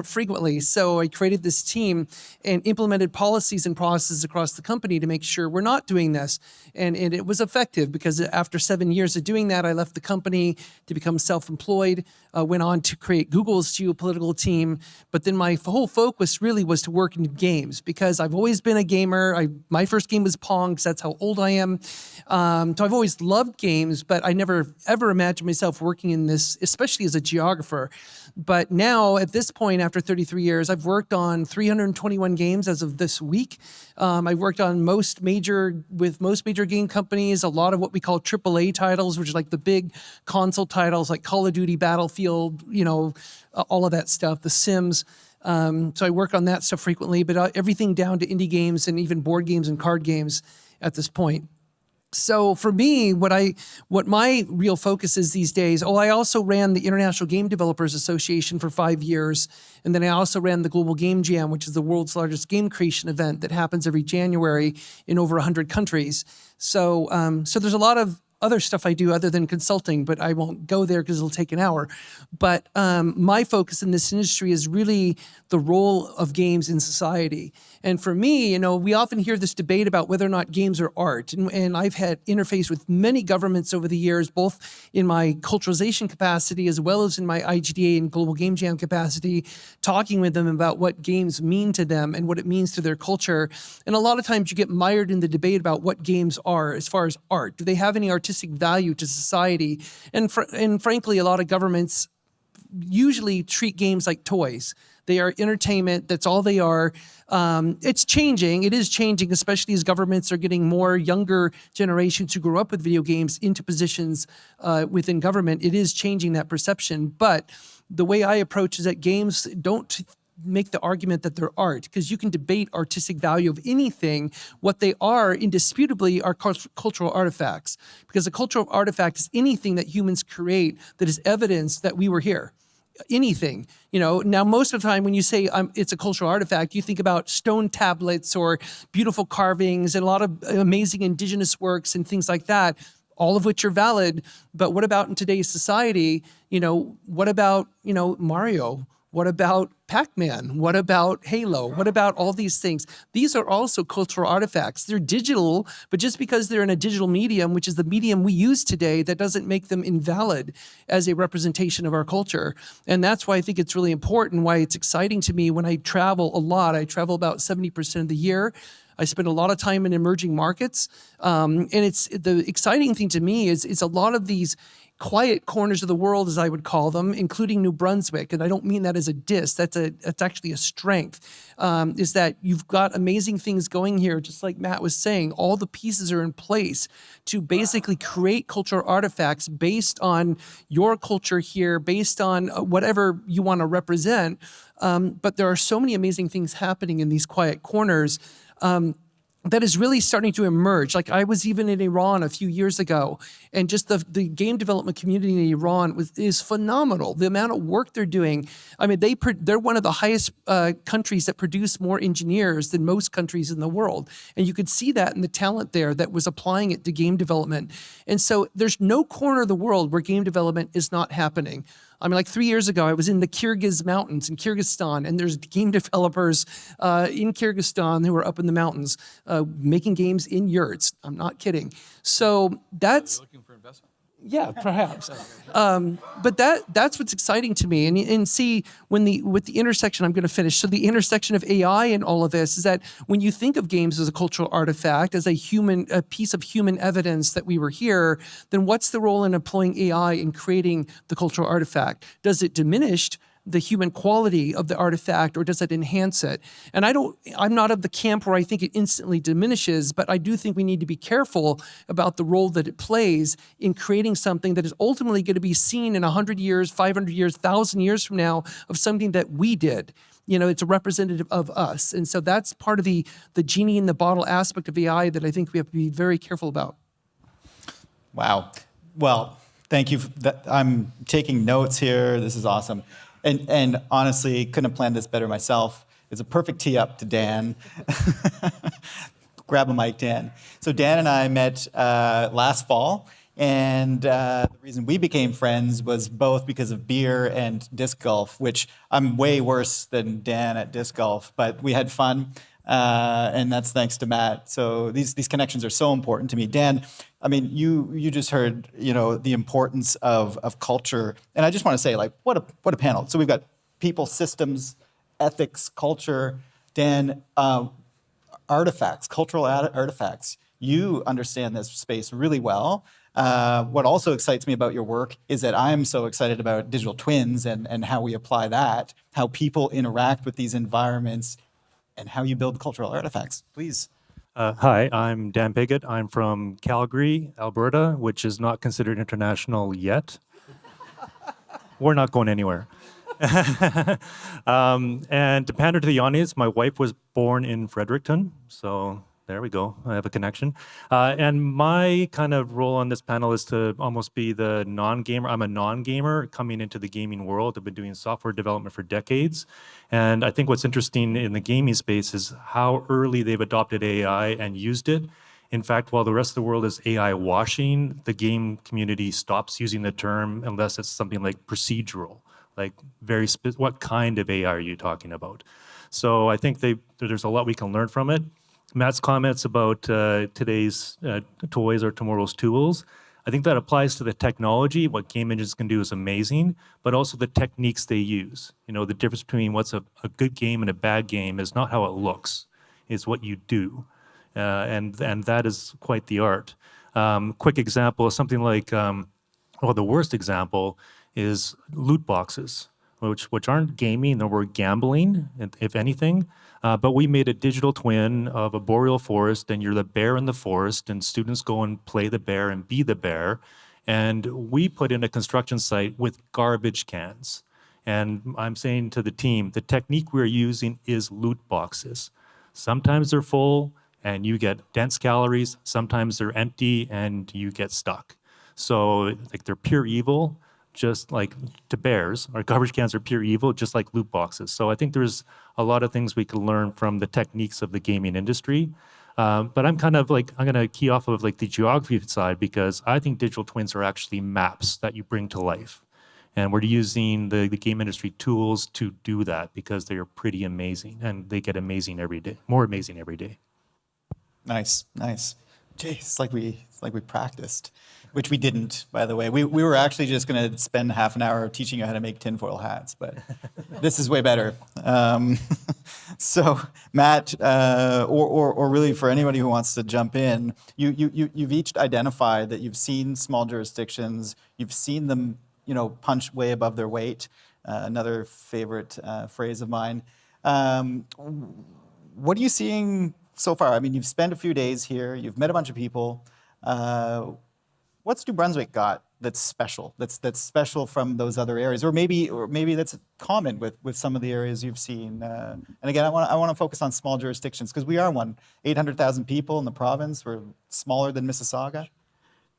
frequently. So I created this team and implemented policies and processes across the company to make sure we're not doing this. And it was effective because after 7 years of doing that, I left the company to become self-employed. went on to create Google's geopolitical team. But then my whole focus really was to work in games because I've always been a gamer. My first game was Pong because that's how old I am. So I've always loved games, but I never ever imagined myself working in this, especially as a geographer. But now at this point, after 33 years, I've worked on 321 games as of this week. I've worked on most major game companies, a lot of what we call AAA titles, which is like the big console titles like Call of Duty, Battlefield, all of that stuff, The Sims. So I work on that stuff frequently, but everything down to indie games and even board games and card games at this point. So for me, what my real focus is these days, I also ran the International Game Developers Association for 5 years. And then I also ran the Global Game Jam, which is the world's largest game creation event that happens every January in over 100 countries. So there's a lot of other stuff I do other than consulting, but I won't go there because it'll take an hour. But my focus in this industry is really the role of games in society. And for me, we often hear this debate about whether or not games are art. And I've had interface with many governments over the years, both in my culturalization capacity as well as in my IGDA and Global Game Jam capacity, talking with them about what games mean to them and what it means to their culture. And a lot of times you get mired in the debate about what games are as far as art. Do they have any artistic value to society? And frankly, a lot of governments usually treat games like toys. They are entertainment. That's all they are. It's changing. It is changing, especially as governments are getting more younger generations who grew up with video games into positions within government. It is changing that perception. But the way I approach is that games don't make the argument that they're art, because you can debate artistic value of anything. What they are indisputably are cultural artifacts, because a cultural artifact is anything that humans create that is evidence that we were here. Anything, Now, most of the time when you say it's a cultural artifact, you think about stone tablets or beautiful carvings and a lot of amazing indigenous works and things like that, all of which are valid. But what about in today's society? What about, Mario? What about Pac-Man? What about Halo? What about all these things? These are also cultural artifacts. They're digital, but just because they're in a digital medium, which is the medium we use today, that doesn't make them invalid as a representation of our culture. And that's why I think it's really important, why it's exciting to me when I travel a lot. I travel about 70% of the year. I spend a lot of time in emerging markets. And it's the exciting thing to me is a lot of these quiet corners of the world, as I would call them, including New Brunswick, and I don't mean that as a diss, that's actually a strength, is that you've got amazing things going here, just like Matt was saying. All the pieces are in place to basically create cultural artifacts based on your culture here, based on whatever you want to represent. But there are so many amazing things happening in these quiet corners. That is really starting to emerge. Like I was even in Iran a few years ago, and just the game development community in Iran is phenomenal. The amount of work they're doing. I mean, they're one of the highest countries that produce more engineers than most countries in the world. And you could see that in the talent there that was applying it to game development. And so there's no corner of the world where game development is not happening. I mean, like 3 years ago, I was in the Kyrgyz mountains in Kyrgyzstan, and there's game developers in Kyrgyzstan who are up in the mountains making games in yurts. I'm not kidding. So that's... Looking for investment? Yeah, perhaps. But that's what's exciting to me. And see, with the intersection, I'm going to finish. So the intersection of AI and all of this is that when you think of games as a cultural artifact, as a piece of human evidence that we were here, then what's the role in employing AI in creating the cultural artifact? Does it diminish the human quality of the artifact, or does it enhance it? And I'm not of the camp where I think it instantly diminishes, but I do think we need to be careful about the role that it plays in creating something that is ultimately going to be seen in 100 years, 500 years, 1,000 years from now of something that we did. It's a representative of us. And so that's part of the genie in the bottle aspect of AI that I think we have to be very careful about. Wow. Well, thank you. I'm taking notes here. This is awesome. And honestly, couldn't have planned this better myself. It's a perfect tee up to Dan. Grab a mic, Dan. So Dan and I met last fall, and the reason we became friends was both because of beer and disc golf, which I'm way worse than Dan at disc golf, but we had fun. and that's thanks to Matt. So these connections are so important to me. Dan, I mean, you just heard, the importance of culture, and I just want to say, like, what a panel. So we've got people, systems, ethics, culture. Dan, artifacts, cultural artifacts. You understand this space really well. What also excites me about your work is that I'm so excited about digital twins and how we apply that, how people interact with these environments, and how you build cultural artifacts. Please. Hi, I'm Dan Piggott. I'm from Calgary, Alberta, which is not considered international yet. We're not going anywhere. And to pander to the audience, my wife was born in Fredericton, so there we go. I have a connection. And my kind of role on this panel is to almost be the non-gamer. I'm a non-gamer coming into the gaming world. I've been doing software development for decades. And I think what's interesting in the gaming space is how early they've adopted AI and used it. In fact, while the rest of the world is AI washing, the game community stops using the term unless it's something like procedural. Like what kind of AI are you talking about? So I think there's a lot we can learn from it. Matt's comments about today's toys are tomorrow's tools, I think that applies to the technology. What game engines can do is amazing, but also the techniques they use. The difference between what's a good game and a bad game is not how it looks, it's what you do. And that is quite the art. Quick example is something like, the worst example is loot boxes, which aren't gaming, they're gambling, if anything. But we made a digital twin of a boreal forest, and you're the bear in the forest, and students go and play the bear and be the bear. And we put in a construction site with garbage cans. And I'm saying to the team, the technique we're using is loot boxes. Sometimes they're full, and you get dense calories. Sometimes they're empty, and you get stuck. So they're pure evil. Just like to bears, our garbage cans are pure evil, just like loot boxes. So I think there's a lot of things we can learn from the techniques of the gaming industry. But I'm going to key off of the geography side, because I think digital twins are actually maps that you bring to life. And we're using the game industry tools to do that, because they are pretty amazing, and they get amazing every day, more amazing every day. Nice. Jeez, it's like we practiced, which we didn't, by the way. We were actually just going to spend half an hour teaching you how to make tinfoil hats, but this is way better. So, Matt, or really for anybody who wants to jump in, you've each identified that you've seen small jurisdictions, you've seen them, punch way above their weight. Another favorite phrase of mine. What are you seeing so far? I mean, you've spent a few days here, you've met a bunch of people. What's New Brunswick got that's special? That's special from those other areas, or maybe that's common with some of the areas you've seen. And again, I want to focus on small jurisdictions, because we are 800,000 people in the province. We're smaller than Mississauga.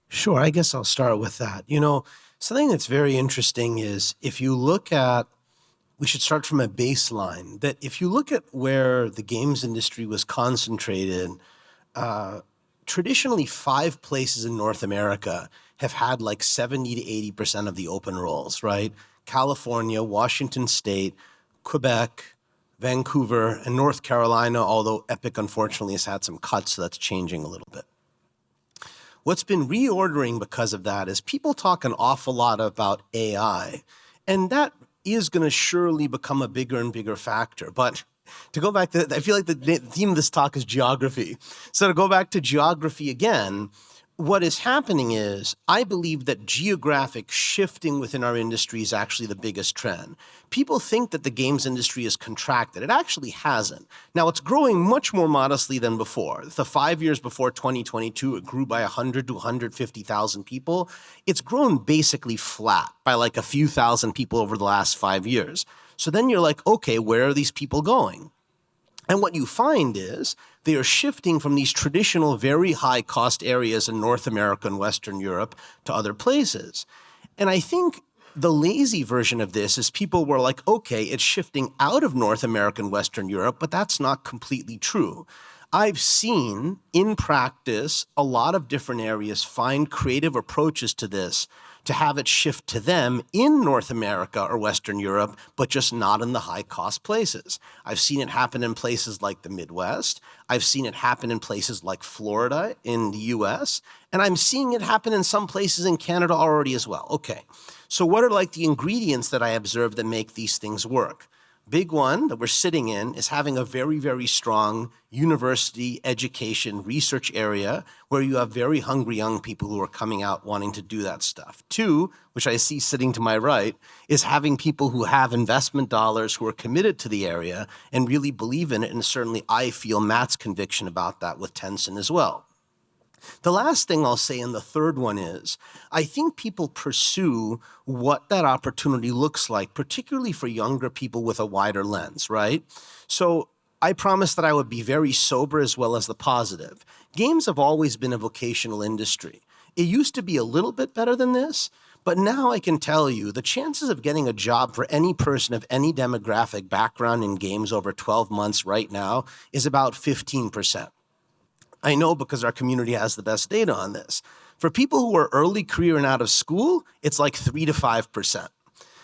Sure, I guess I'll start with that. Something that's very interesting is if you look at, we should start from a baseline, that if you look at where the games industry was concentrated, traditionally 5 places in North America have had 70 to 80% of the open roles, right? California, Washington State, Quebec, Vancouver, and North Carolina, although Epic unfortunately has had some cuts, so that's changing a little bit. What's been reordering because of that is people talk an awful lot about AI, and that is going to surely become a bigger and bigger factor. But to go back to, I feel like the theme of this talk is geography. So to go back to geography again, what is happening is, I believe that geographic shifting within our industry is actually the biggest trend. People think that the games industry is contracted. It actually hasn't. Now, it's growing much more modestly than before. The 5 years before 2022, it grew by 100 to 150,000 people. It's grown basically flat by a few thousand people over the last 5 years. So then you're like, okay, where are these people going? And what you find is they are shifting from these traditional very high cost areas in North America and Western Europe to other places. And I think the lazy version of this is people were like, okay, it's shifting out of North America and Western Europe, but that's not completely true. I've seen in practice a lot of different areas find creative approaches to this to have it shift to them in North America or Western Europe, but just not in the high-cost places. I've seen it happen in places like the Midwest. I've seen it happen in places like Florida in the US, and I'm seeing it happen in some places in Canada already as well. Okay, so what are like the ingredients that I observe that make these things work? Big one that we're sitting in is having a very, very strong university education research area where you have very hungry young people who are coming out wanting to do that stuff. Two, which I see sitting to my right, is having people who have investment dollars who are committed to the area and really believe in it. And certainly I feel Matt's conviction about that with Tencent as well. The last thing I'll say, and the third one is, I think people pursue what that opportunity looks like, particularly for younger people with a wider lens, right? So I promised that I would be very sober as well as the positive. Games have always been a vocational industry. It used to be a little bit better than this, but now I can tell you the chances of getting a job for any person of any demographic background in games over 12 months right now is about 15%. I know because our community has the best data on this. For people who are early career and out of school, it's like 3 to 5%.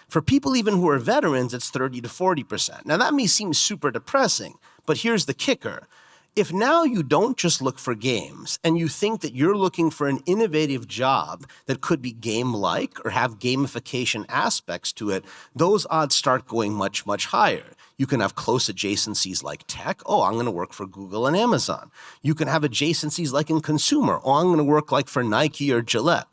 For people even who are veterans, it's 30 to 40%. Now that may seem super depressing, but here's the kicker. If now you don't just look for games and you think that you're looking for an innovative job that could be game-like or have gamification aspects to it, those odds start going much, much higher. You can have close adjacencies like tech. Oh, I'm going to work for Google and Amazon. You can have adjacencies like in consumer. Oh, I'm going to work like for Nike or Gillette.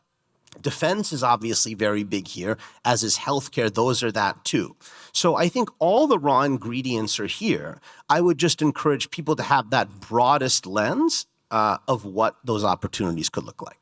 Defense is obviously very big here, as is healthcare. Those are that too. So I think all the raw ingredients are here. I would just encourage people to have that broadest lens of what those opportunities could look like.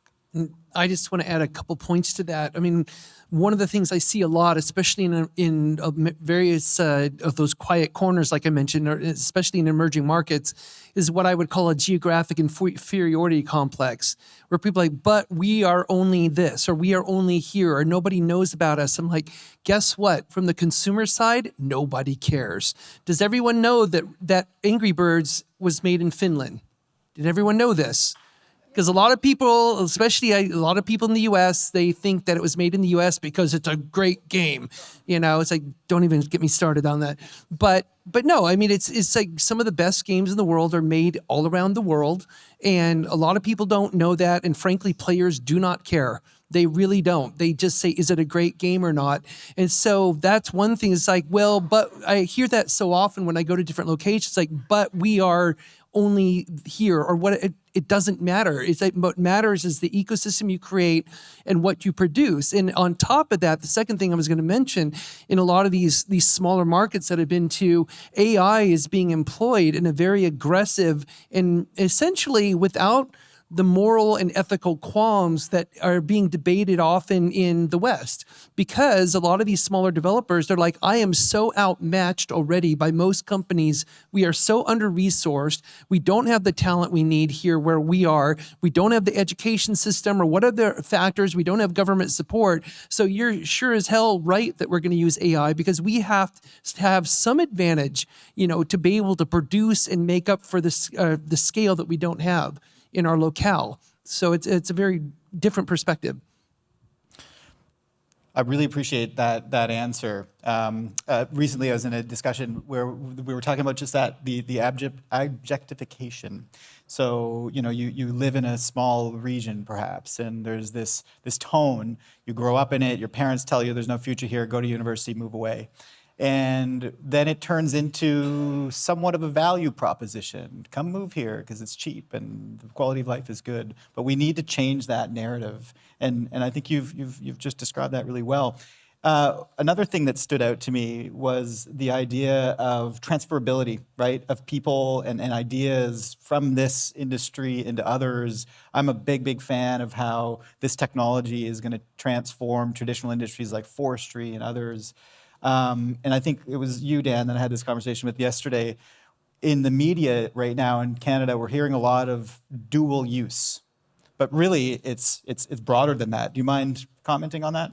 I just want to add a couple points to that. I mean, one of the things I see a lot, especially in various of those quiet corners, like I mentioned, or especially in emerging markets, is what I would call a geographic inferiority complex, where people are like, but we are only this, or we are only here, or nobody knows about us. I'm like, guess what? From the consumer side, nobody cares. Does everyone know that Angry Birds was made in Finland? Did everyone know this? Because a lot of people, especially a lot of people in the U.S., they think that it was made in the U.S. because it's a great game. You know, it's like, don't even get me started on that. But no, I mean, it's like some of the best games in the world are made all around the world, and a lot of people don't know that. And frankly, players do not care. They really don't. They just say, is it a great game or not? And so that's one thing. It's like, well, but I hear that so often when I go to different locations, like, but we are only here, or what it doesn't matter. It's like what matters is the ecosystem you create and what you produce. And on top of that, the second thing I was going to mention, in a lot of these smaller markets that I've been to, AI is being employed in a very aggressive and essentially without the moral and ethical qualms that are being debated often in the West, because a lot of these smaller developers, they're like, I am so outmatched already by most companies. We are so under-resourced. We don't have the talent we need here where we are. We don't have the education system or what other factors. We don't have government support. So you're sure as hell right that we're going to use AI, because we have to have some advantage, you know, to be able to produce and make up for the scale that we don't have in our locale. So it's a very different perspective. I really appreciate that answer. Recently, I was in a discussion where we were talking about just that, the objectification. So, you know, you live in a small region, perhaps, and there's this tone. You grow up in it. Your parents tell you there's no future here. Go to university, move away. And then it turns into somewhat of a value proposition. Come move here because it's cheap and the quality of life is good. But we need to change that narrative. And I think you've just described that really well. Another thing that stood out to me was the idea of transferability, right? Of people and ideas from this industry into others. I'm a big fan of how this technology is going to transform traditional industries like forestry and others. And I think it was you, Dan, that I had this conversation with yesterday. In the media right now in Canada, we're hearing a lot of dual use, but really it's broader than that. Do you mind commenting on that?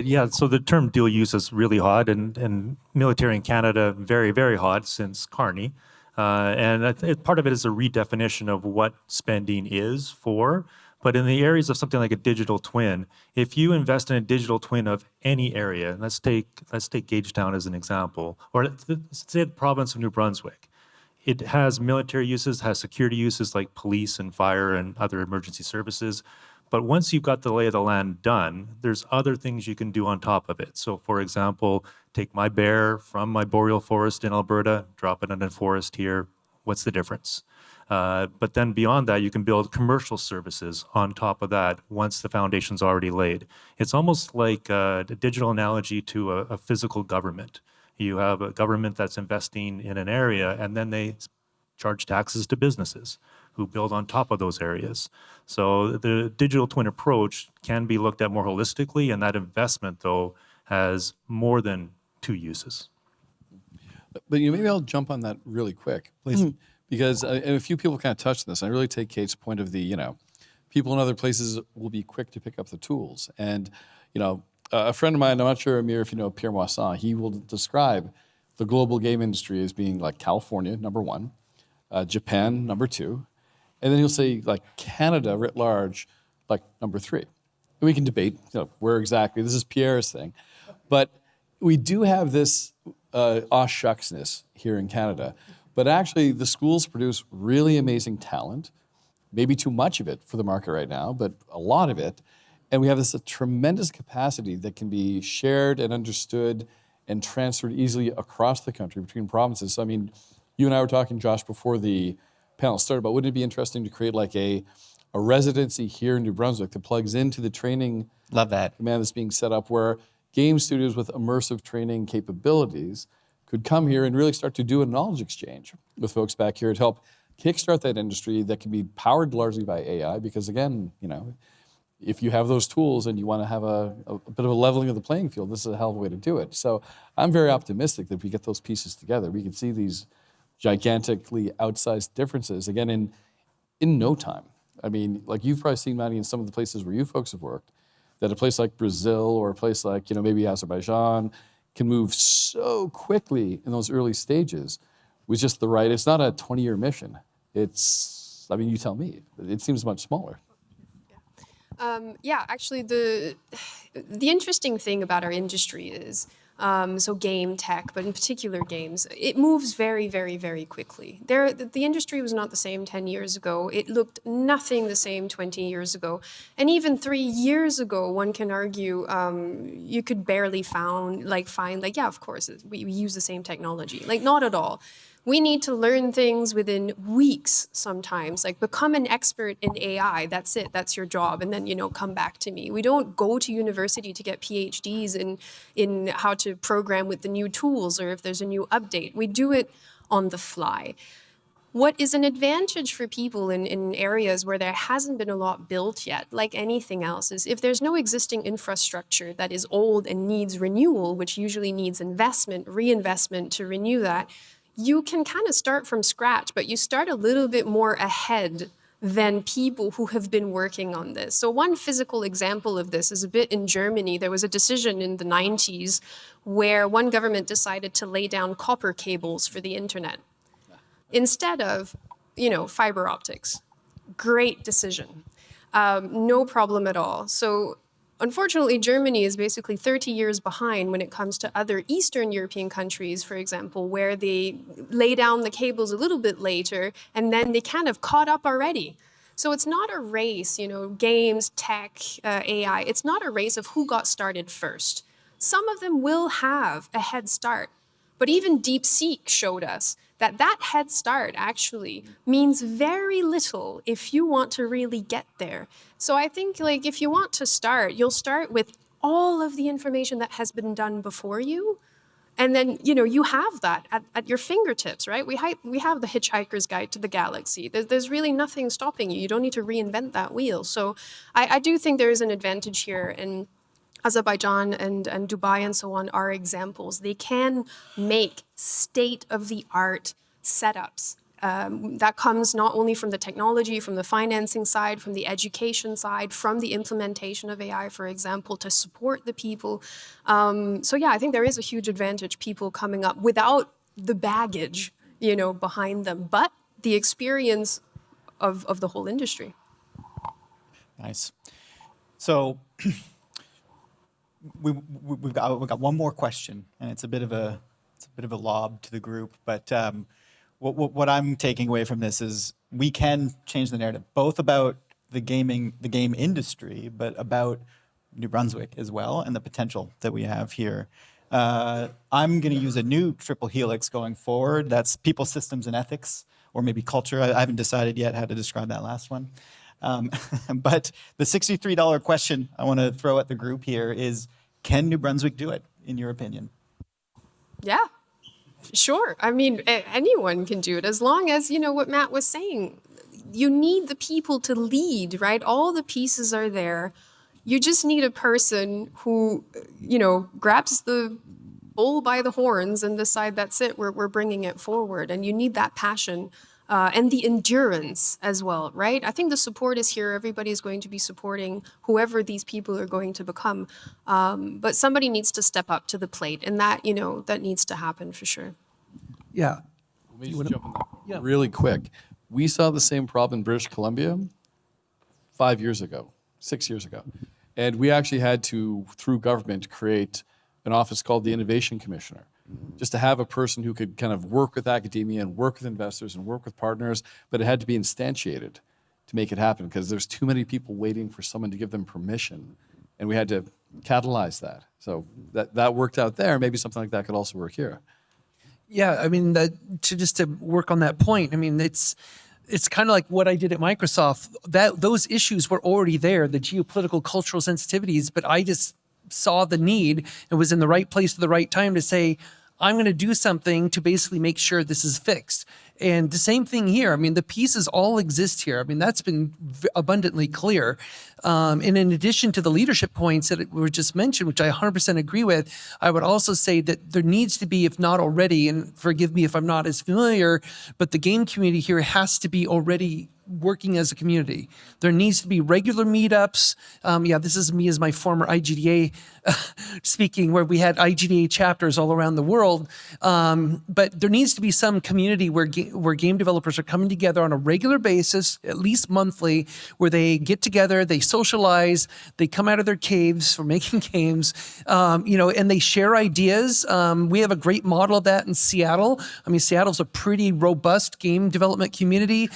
Yeah, so the term dual use is really hot, and military in Canada, very, very hot since Carney. And part of it is a redefinition of what spending is for. But in the areas of something like a digital twin, if you invest in a digital twin of any area, let's take Gagetown as an example, or let's say the province of New Brunswick. It has military uses, has security uses like police and fire and other emergency services. But once you've got the lay of the land done, there's other things you can do on top of it. So for example, take my bear from my boreal forest in Alberta, drop it in a forest here. What's the difference? But then beyond that, you can build commercial services on top of that once the foundation's already laid. It's almost like a digital analogy to a physical government. You have a government that's investing in an area, and then they charge taxes to businesses who build on top of those areas. So the digital twin approach can be looked at more holistically, and that investment, though, has more than two uses. But maybe I'll jump on that really quick, please, because a few people kind of touched on this. I really take Kate's point of the, people in other places will be quick to pick up the tools. And, a friend of mine, I'm not sure, Amir, if you know Pierre Moisson, he will describe the global game industry as being like California, number one, Japan, number two, and then he'll say like Canada writ large, like number three. And we can debate where exactly, this is Pierre's thing, but we do have this aw shucksness here in Canada. But actually, the schools produce really amazing talent, maybe too much of it for the market right now, but a lot of it. And we have this tremendous capacity that can be shared and understood and transferred easily across the country between provinces. So, I mean, you and I were talking, Josh, before the panel started, but wouldn't it be interesting to create like a residency here in New Brunswick that plugs into the training Love that. command that's being set up, where game studios with immersive training capabilities could come here and really start to do a knowledge exchange with folks back here to help kickstart that industry that can be powered largely by AI. Because again, if you have those tools and you want to have a bit of a leveling of the playing field, this is a hell of a way to do it. So I'm very optimistic that if we get those pieces together, we can see these gigantically outsized differences again in no time. I mean, like you've probably seen, Manny, in some of the places where you folks have worked, that a place like Brazil or a place like, maybe Azerbaijan can move so quickly in those early stages with just the right, it's not a 20-year mission. It's, you tell me, it seems much smaller. Actually, the interesting thing about our industry is, so game tech, but in particular games, it moves very, very, very quickly. The industry was not the same 10 years ago. It looked nothing the same 20 years ago. And even 3 years ago, one can argue, you could barely find, yeah, of course, we use the same technology. Like, not at all. We need to learn things within weeks sometimes, like become an expert in AI, that's it, that's your job, and then, come back to me. We don't go to university to get PhDs in how to program with the new tools or if there's a new update. We do it on the fly. What is an advantage for people in areas where there hasn't been a lot built yet, like anything else, is if there's no existing infrastructure that is old and needs renewal, which usually needs investment, reinvestment to renew that, you can kind of start from scratch, but you start a little bit more ahead than people who have been working on this. So one physical example of this is a bit in Germany. There was a decision in the 90s where one government decided to lay down copper cables for the internet instead of, fiber optics. Great decision. No problem at all. So unfortunately, Germany is basically 30 years behind when it comes to other Eastern European countries, for example, where they lay down the cables a little bit later, and then they kind of caught up already. So it's not a race, games, tech, AI, it's not a race of who got started first. Some of them will have a head start, but even DeepSeek showed us that head start actually means very little if you want to really get there. So I think if you want to start, you'll start with all of the information that has been done before you. And then, you have that at your fingertips, right? We have the Hitchhiker's Guide to the Galaxy. There's really nothing stopping you. You don't need to reinvent that wheel. So I do think there is an advantage here. And Azerbaijan and Dubai and so on are examples. They can make state-of-the-art setups. That comes not only from the technology, from the financing side, from the education side, from the implementation of AI, for example, to support the people. I think there is a huge advantage, people coming up without the baggage, behind them, but the experience of the whole industry. Nice. So we've got one more question, and it's a bit of a lob to the group. But what I'm taking away from this is we can change the narrative, both about the game industry, but about New Brunswick as well, and the potential that we have here. I'm going to use a new triple helix going forward. That's people, systems, and ethics, or maybe culture. I haven't decided yet how to describe that last one. But the $63 question I want to throw at the group here is, can New Brunswick do it, in your opinion? Yeah, sure. I mean, anyone can do it as long as, you know, what Matt was saying. You need the people to lead, right? All the pieces are there. You just need a person who, you know, grabs the bull by the horns and decide that's it, we're bringing it forward. And you need that passion and the endurance as well, right? I think the support is here. Everybody's going to be supporting whoever these people are going to become. But somebody needs to step up to the plate, and that, you know, that needs to happen for sure. Yeah. Let me just jump on that really quick. We saw the same problem in British Columbia 5 years ago, 6 years ago. And we actually had to, through government, create an office called the Innovation Commissioner, just to have a person who could kind of work with academia and work with investors and work with partners, but it had to be instantiated to make it happen because there's too many people waiting for someone to give them permission. And we had to catalyze that. So that worked out there. Maybe something like that could also work here. Yeah, I mean, to work on that point, I mean, it's kind of like what I did at Microsoft. Those issues were already there, the geopolitical, cultural sensitivities, but I just saw the need and was in the right place at the right time to say, I'm going to do something to basically make sure this is fixed. And the same thing here. I mean, the pieces all exist here. I mean, that's been abundantly clear. And in addition to the leadership points that were just mentioned, which I 100% agree with, I would also say that there needs to be, if not already, and forgive me if I'm not as familiar, but the game community here has to be already working as a community. There needs to be regular meetups. This is me as my former IGDA speaking, where we had IGDA chapters all around the world. But there needs to be some community where game developers are coming together on a regular basis, at least monthly, where they get together, they socialize, they come out of their caves for making games, and they share ideas. We have a great model of that in Seattle. I mean, Seattle's a pretty robust game development community.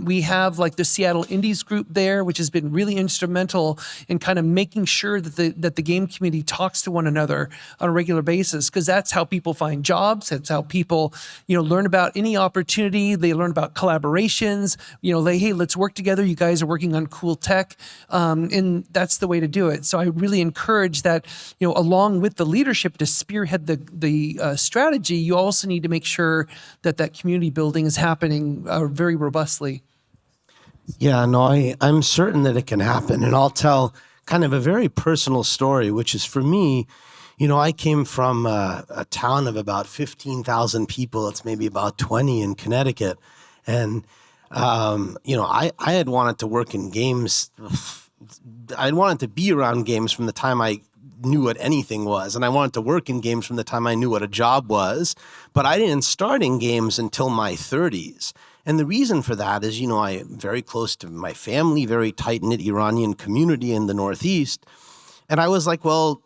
We have like the Seattle Indies group there, which has been really instrumental in kind of making sure that the game community talks to one another on a regular basis, because that's how people find jobs. That's how people, learn about any opportunity. They learn about collaborations. Hey, let's work together. You guys are working on cool tech, and that's the way to do it. So I really encourage that, along with the leadership to spearhead the strategy, you also need to make sure that community building is happening very robustly. Yeah, no, I'm certain that it can happen. And I'll tell kind of a very personal story, which is for me, I came from a town of about 15,000 people. It's maybe about 20 in Connecticut. And, I had wanted to work in games. I wanted to be around games from the time I knew what anything was. And I wanted to work in games from the time I knew what a job was. But I didn't start in games until my 30s. And the reason for that is, I am very close to my family, very tight-knit Iranian community in the Northeast. And I was like, well,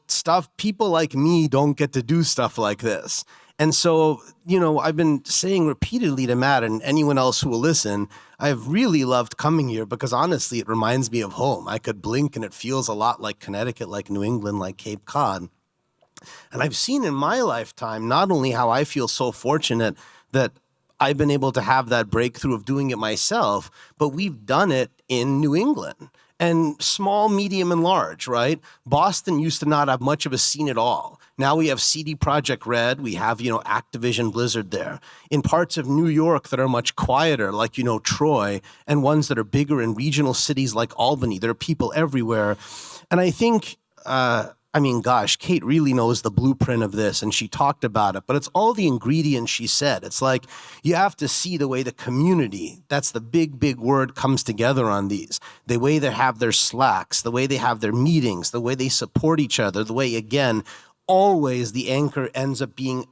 people like me don't get to do stuff like this. And so, I've been saying repeatedly to Matt and anyone else who will listen, I've really loved coming here because honestly, it reminds me of home. I could blink and it feels a lot like Connecticut, like New England, like Cape Cod. And I've seen in my lifetime, not only how I feel so fortunate that I've been able to have that breakthrough of doing it myself, but we've done it in New England and small, medium, and large, right? Boston used to not have much of a scene at all. Now we have CD Projekt Red, we have, Activision Blizzard there. In parts of New York that are much quieter, like, Troy, and ones that are bigger in regional cities like Albany, there are people everywhere. And I think, Kate really knows the blueprint of this, and she talked about it, but it's all the ingredients she said. It's like you have to see the way the community, that's the big, big word, comes together on these. The way they have their Slacks, the way they have their meetings, the way they support each other, the way, again, always the anchor ends up being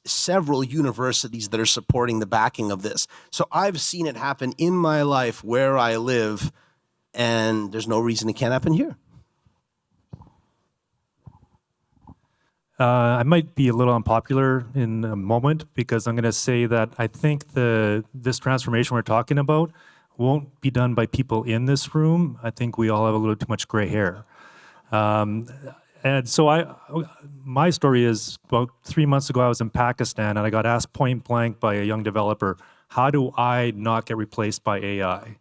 several universities that are supporting the backing of this. So I've seen it happen in my life where I live and there's no reason it can't happen here. I might be a little unpopular in a moment because I'm going to say that I think this transformation we're talking about won't be done by people in this room. I think we all have a little too much gray hair. And so my story is about 3 months ago, I was in Pakistan and I got asked point blank by a young developer, how do I not get replaced by AI?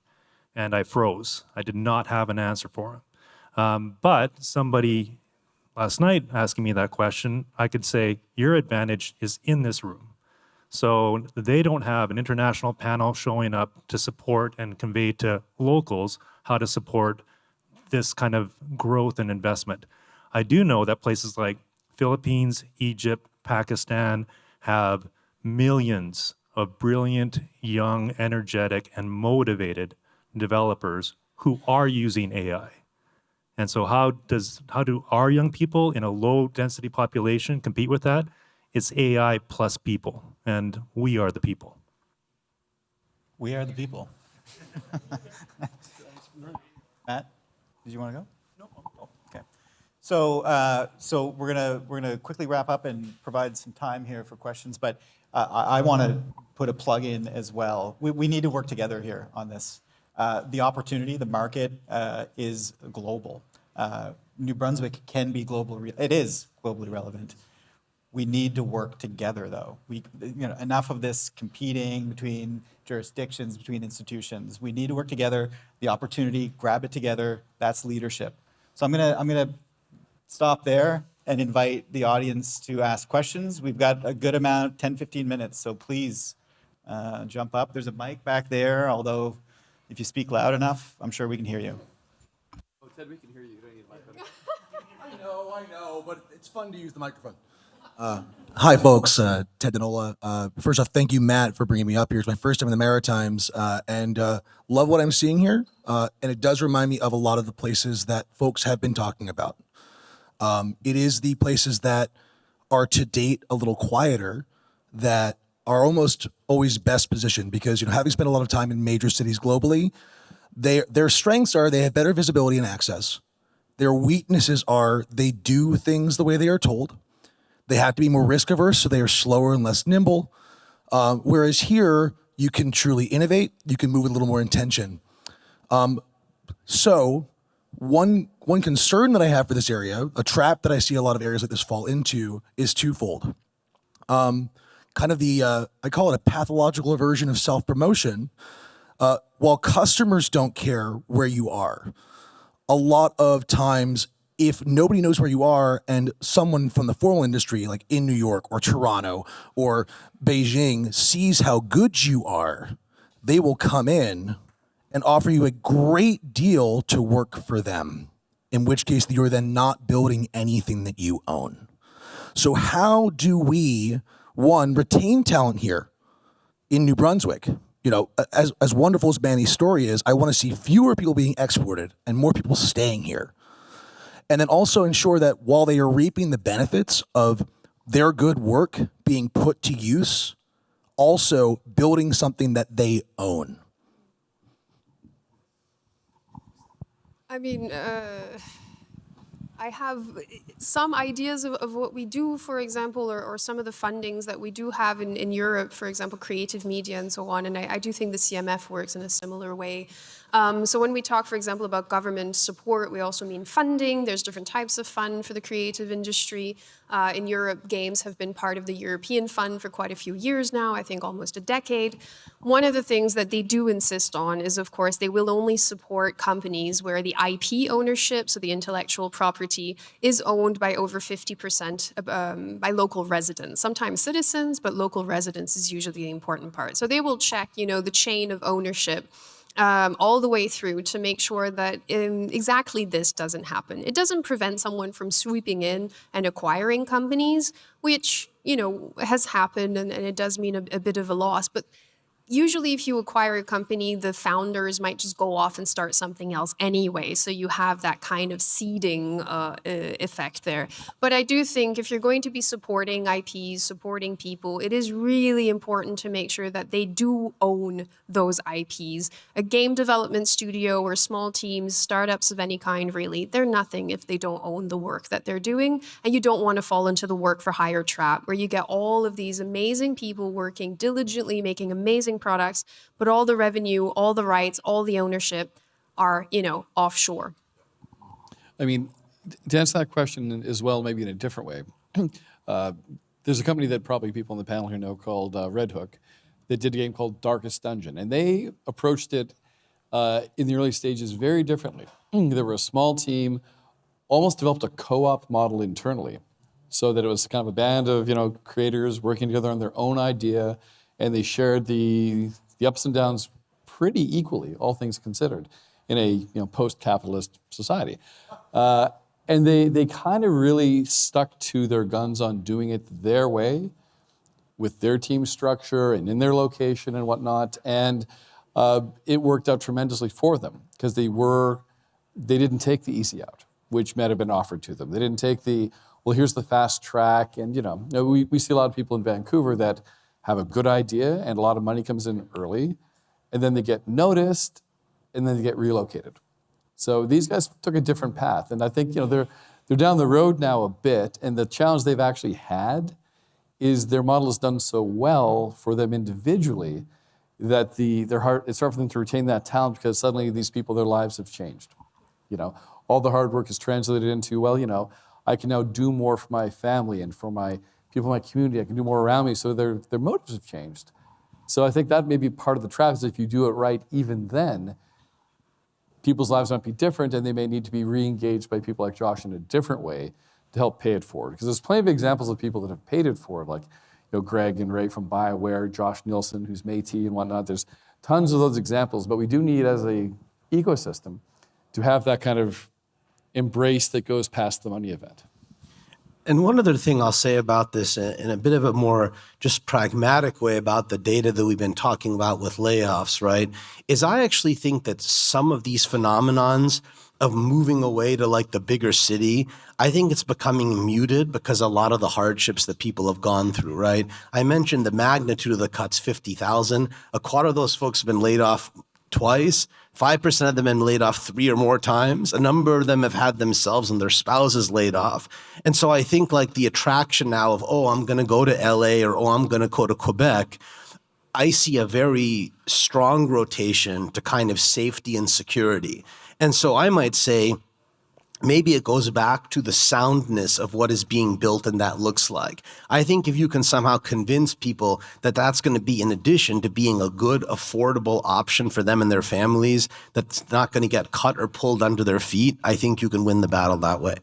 And I froze. I did not have an answer for him. But somebody last night asking me that question, I could say, your advantage is in this room. So they don't have an international panel showing up to support and convey to locals how to support this kind of growth and investment. I do know that places like Philippines, Egypt, Pakistan have millions of brilliant, young, energetic, and motivated developers who are using AI. And so how do our young people in a low density population compete with that? It's AI plus people, and we are the people. We are the people. Matt, did you want to go? No. Oh, okay. So we're gonna quickly wrap up and provide some time here for questions, but I want to put a plug in as well. We need to work together here on this. The opportunity, the market is global. New Brunswick can be it is globally relevant. We need to work together, though. Enough of this competing between jurisdictions, between institutions. We need to work together. The opportunity, grab it together. That's leadership. So I'm gonna stop there and invite the audience to ask questions. We've got a good amount, 10, 15 minutes. So please jump up. There's a mic back there. Although, if you speak loud enough, I'm sure we can hear you. Oh, Ted, we can hear you. You don't need a microphone. I know, but it's fun to use the microphone. Hi, folks. Ted Danola. First off, thank you, Matt, for bringing me up here. It's my first time in the Maritimes, and love what I'm seeing here. And it does remind me of a lot of the places that folks have been talking about. It is the places that are to date a little quieter that are almost always best positioned because, having spent a lot of time in major cities globally, their strengths are they have better visibility and access. Their weaknesses are they do things the way they are told. They have to be more risk averse, so they are slower and less nimble. Whereas here, you can truly innovate. You can move with a little more intention. So one concern that I have for this area, a trap that I see a lot of areas like this fall into, is twofold. Kind of I call it a pathological aversion of self-promotion. While customers don't care where you are, a lot of times, if nobody knows where you are and someone from the formal industry, like in New York or Toronto or Beijing, sees how good you are, they will come in and offer you a great deal to work for them, in which case you're then not building anything that you own. So how do we, one, retain talent here in New Brunswick? As wonderful as Manny's story is, I want to see fewer people being exported and more people staying here. And then also ensure that while they are reaping the benefits of their good work being put to use, also building something that they own. I mean, I have some ideas of what we do, for example, or some of the fundings that we do have in Europe, for example, creative media and so on. And I do think the CMF works in a similar way. So when we talk, for example, about government support, we also mean funding. There's different types of fund for the creative industry. In Europe, games have been part of the European Fund for quite a few years now, I think almost a decade. One of the things that they do insist on is, of course, they will only support companies where the IP ownership, so the intellectual property, is owned by over 50% by local residents. Sometimes citizens, but local residents is usually the important part. So they will check, the chain of ownership all the way through to make sure that exactly this doesn't happen. It doesn't prevent someone from sweeping in and acquiring companies, which, has happened, and it does mean a bit of a loss. But usually if you acquire a company, the founders might just go off and start something else anyway. So you have that kind of seeding effect there. But I do think if you're going to be supporting IPs, supporting people, it is really important to make sure that they do own those IPs. A game development studio or small teams, startups of any kind really, they're nothing if they don't own the work that they're doing. And you don't want to fall into the work for hire trap where you get all of these amazing people working diligently, making amazing products, but all the revenue, all the rights, all the ownership are, offshore. I mean, to answer that question as well, maybe in a different way, there's a company that probably people on the panel here know called Red Hook that did a game called Darkest Dungeon, and they approached it in the early stages very differently. They were a small team, almost developed a co-op model internally, so that it was kind of a band of creators working together on their own idea, and they shared the ups and downs pretty equally, all things considered, in a post-capitalist society. And they kind of really stuck to their guns on doing it their way, with their team structure and in their location and whatnot. And it worked out tremendously for them because they didn't take the easy out, which might have been offered to them. They didn't take well, here's the fast track. And we see a lot of people in Vancouver that have a good idea and a lot of money comes in early, and then they get noticed, and then they get relocated. So these guys took a different path, and I think they're down the road now a bit. And the challenge they've actually had is their model has done so well for them individually that it's hard for them to retain that talent because suddenly these people, their lives have changed. All the hard work is translated into, well, I can now do more for my family and for my people in my community. I can do more around me. So their motives have changed. So I think that may be part of the trap is if you do it right, even then, people's lives might be different and they may need to be re-engaged by people like Josh in a different way to help pay it forward. Because there's plenty of examples of people that have paid it forward, like Greg and Ray from BioWare, Josh Nielsen, who's Métis and whatnot. There's tons of those examples, but we do need as a ecosystem to have that kind of embrace that goes past the money event. And one other thing I'll say about this in a bit of a more just pragmatic way about the data that we've been talking about with layoffs, right, is I actually think that some of these phenomenons of moving away to like the bigger city, I think it's becoming muted because a lot of the hardships that people have gone through, right? I mentioned the magnitude of the cuts, 50,000. A quarter of those folks have been laid off twice. 5% of them have been laid off 3 or more times. A number of them have had themselves and their spouses laid off. And so I think like the attraction now of, I'm going to go to LA or, I'm going to go to Quebec, I see a very strong rotation to kind of safety and security. And so I might say, maybe it goes back to the soundness of what is being built and that looks like. I think if you can somehow convince people that that's going to be in addition to being a good, affordable option for them and their families, that's not going to get cut or pulled under their feet, I think you can win the battle that way.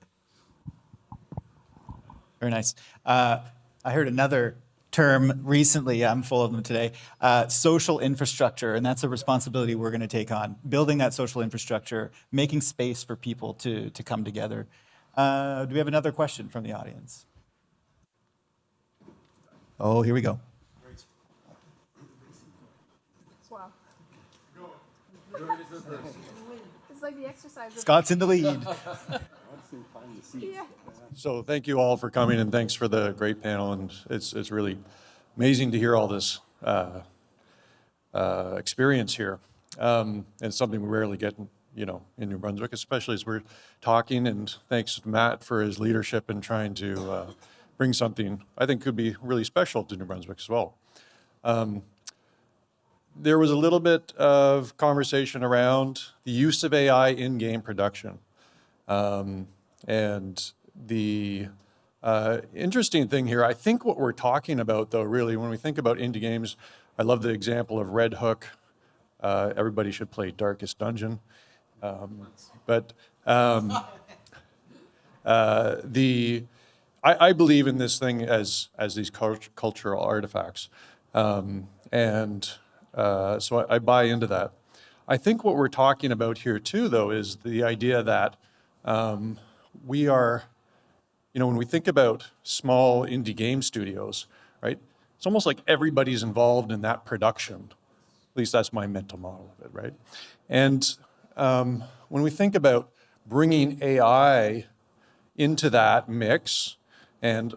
Very nice. I heard another term recently, I'm full of them today, social infrastructure, and that's a responsibility we're going to take on, building that social infrastructure, making space for people to come together. Do we have another question from the audience? Oh, here we go. Wow. It's like the exercise. Scott's in the lead. Yeah. So thank you all for coming and thanks for the great panel. And it's really amazing to hear all this experience here. It's something we rarely get, in New Brunswick, especially as we're talking. And thanks to Matt for his leadership in trying to bring something I think could be really special to New Brunswick as well. There was a little bit of conversation around the use of AI in game production. And the interesting thing here, I think what we're talking about, though, really, when we think about indie games, I love the example of Red Hook. Everybody should play Darkest Dungeon. I believe in this thing as these cultural artifacts. So I buy into that. I think what we're talking about here, too, though, is the idea that we are, when we think about small indie game studios, right, it's almost like everybody's involved in that production least that's my mental model of it, right? And when we think about bringing AI into that mix, and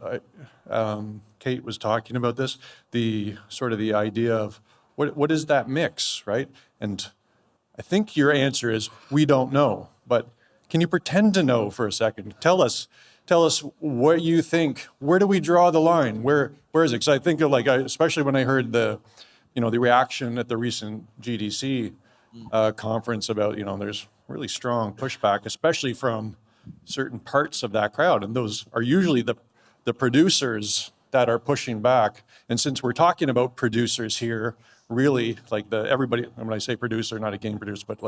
Kate was talking about this, the sort of the idea of what is that mix, right? And I think your answer is we don't know, but can you pretend to know for a second? Tell us what you think. Where do we draw the line? Where is it? Because I think of especially when I heard the reaction at the recent GDC conference about, there's really strong pushback, especially from certain parts of that crowd. And those are usually the producers that are pushing back. And since we're talking about producers here, really everybody, and when I say producer, not a game producer, but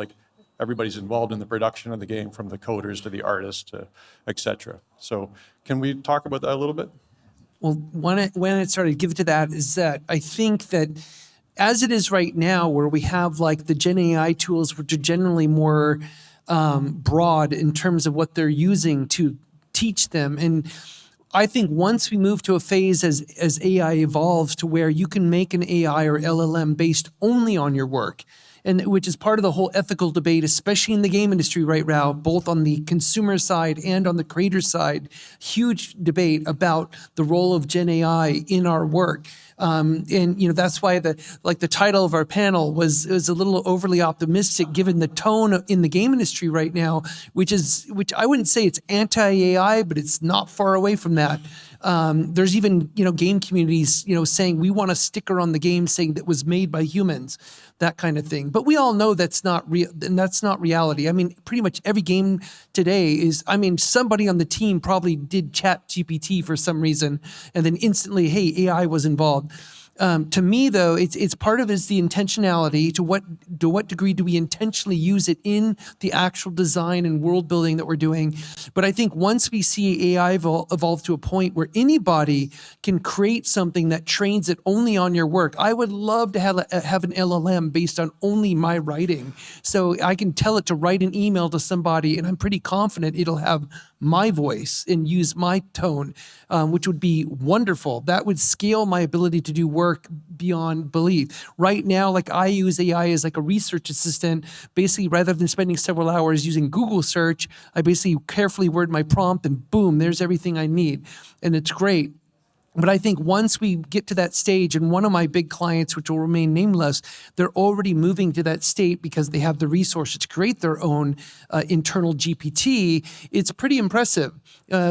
everybody's involved in the production of the game, from the coders to the artists to et cetera. So can we talk about that a little bit? Well, when it started to give to that is that I think that as it is right now, where we have the Gen AI tools, which are generally more broad in terms of what they're using to teach them. And I think once we move to a phase as AI evolves to where you can make an AI or LLM based only on your work, and which is part of the whole ethical debate, especially in the game industry right now, both on the consumer side and on the creator side, huge debate about the role of Gen AI in our work. And that's why the title of our panel was a little overly optimistic given the tone in the game industry right now, which I wouldn't say it's anti-AI, but it's not far away from that. There's even game communities saying we want a sticker on the game saying that was made by humans, that kind of thing. But we all know that's not real, and that's not reality. I mean, pretty much every game today is. I mean, somebody on the team probably did Chat GPT for some reason, and then instantly, hey, AI was involved. To me, though, it's part of is the intentionality. To what degree do we intentionally use it in the actual design and world building that we're doing? But I think once we see AI evolve to a point where anybody can create something that trains it only on your work, I would love to have an LLM based on only my writing. So I can tell it to write an email to somebody, and I'm pretty confident it'll have my voice and use my tone, which would be wonderful. That would scale my ability to do work beyond belief. Right now, I use AI as a research assistant. Basically, rather than spending several hours using Google search, I basically carefully word my prompt and boom, there's everything I need. And it's great. But I think once we get to that stage, and one of my big clients, which will remain nameless, they're already moving to that state because they have the resources to create their own internal GPT. It's pretty impressive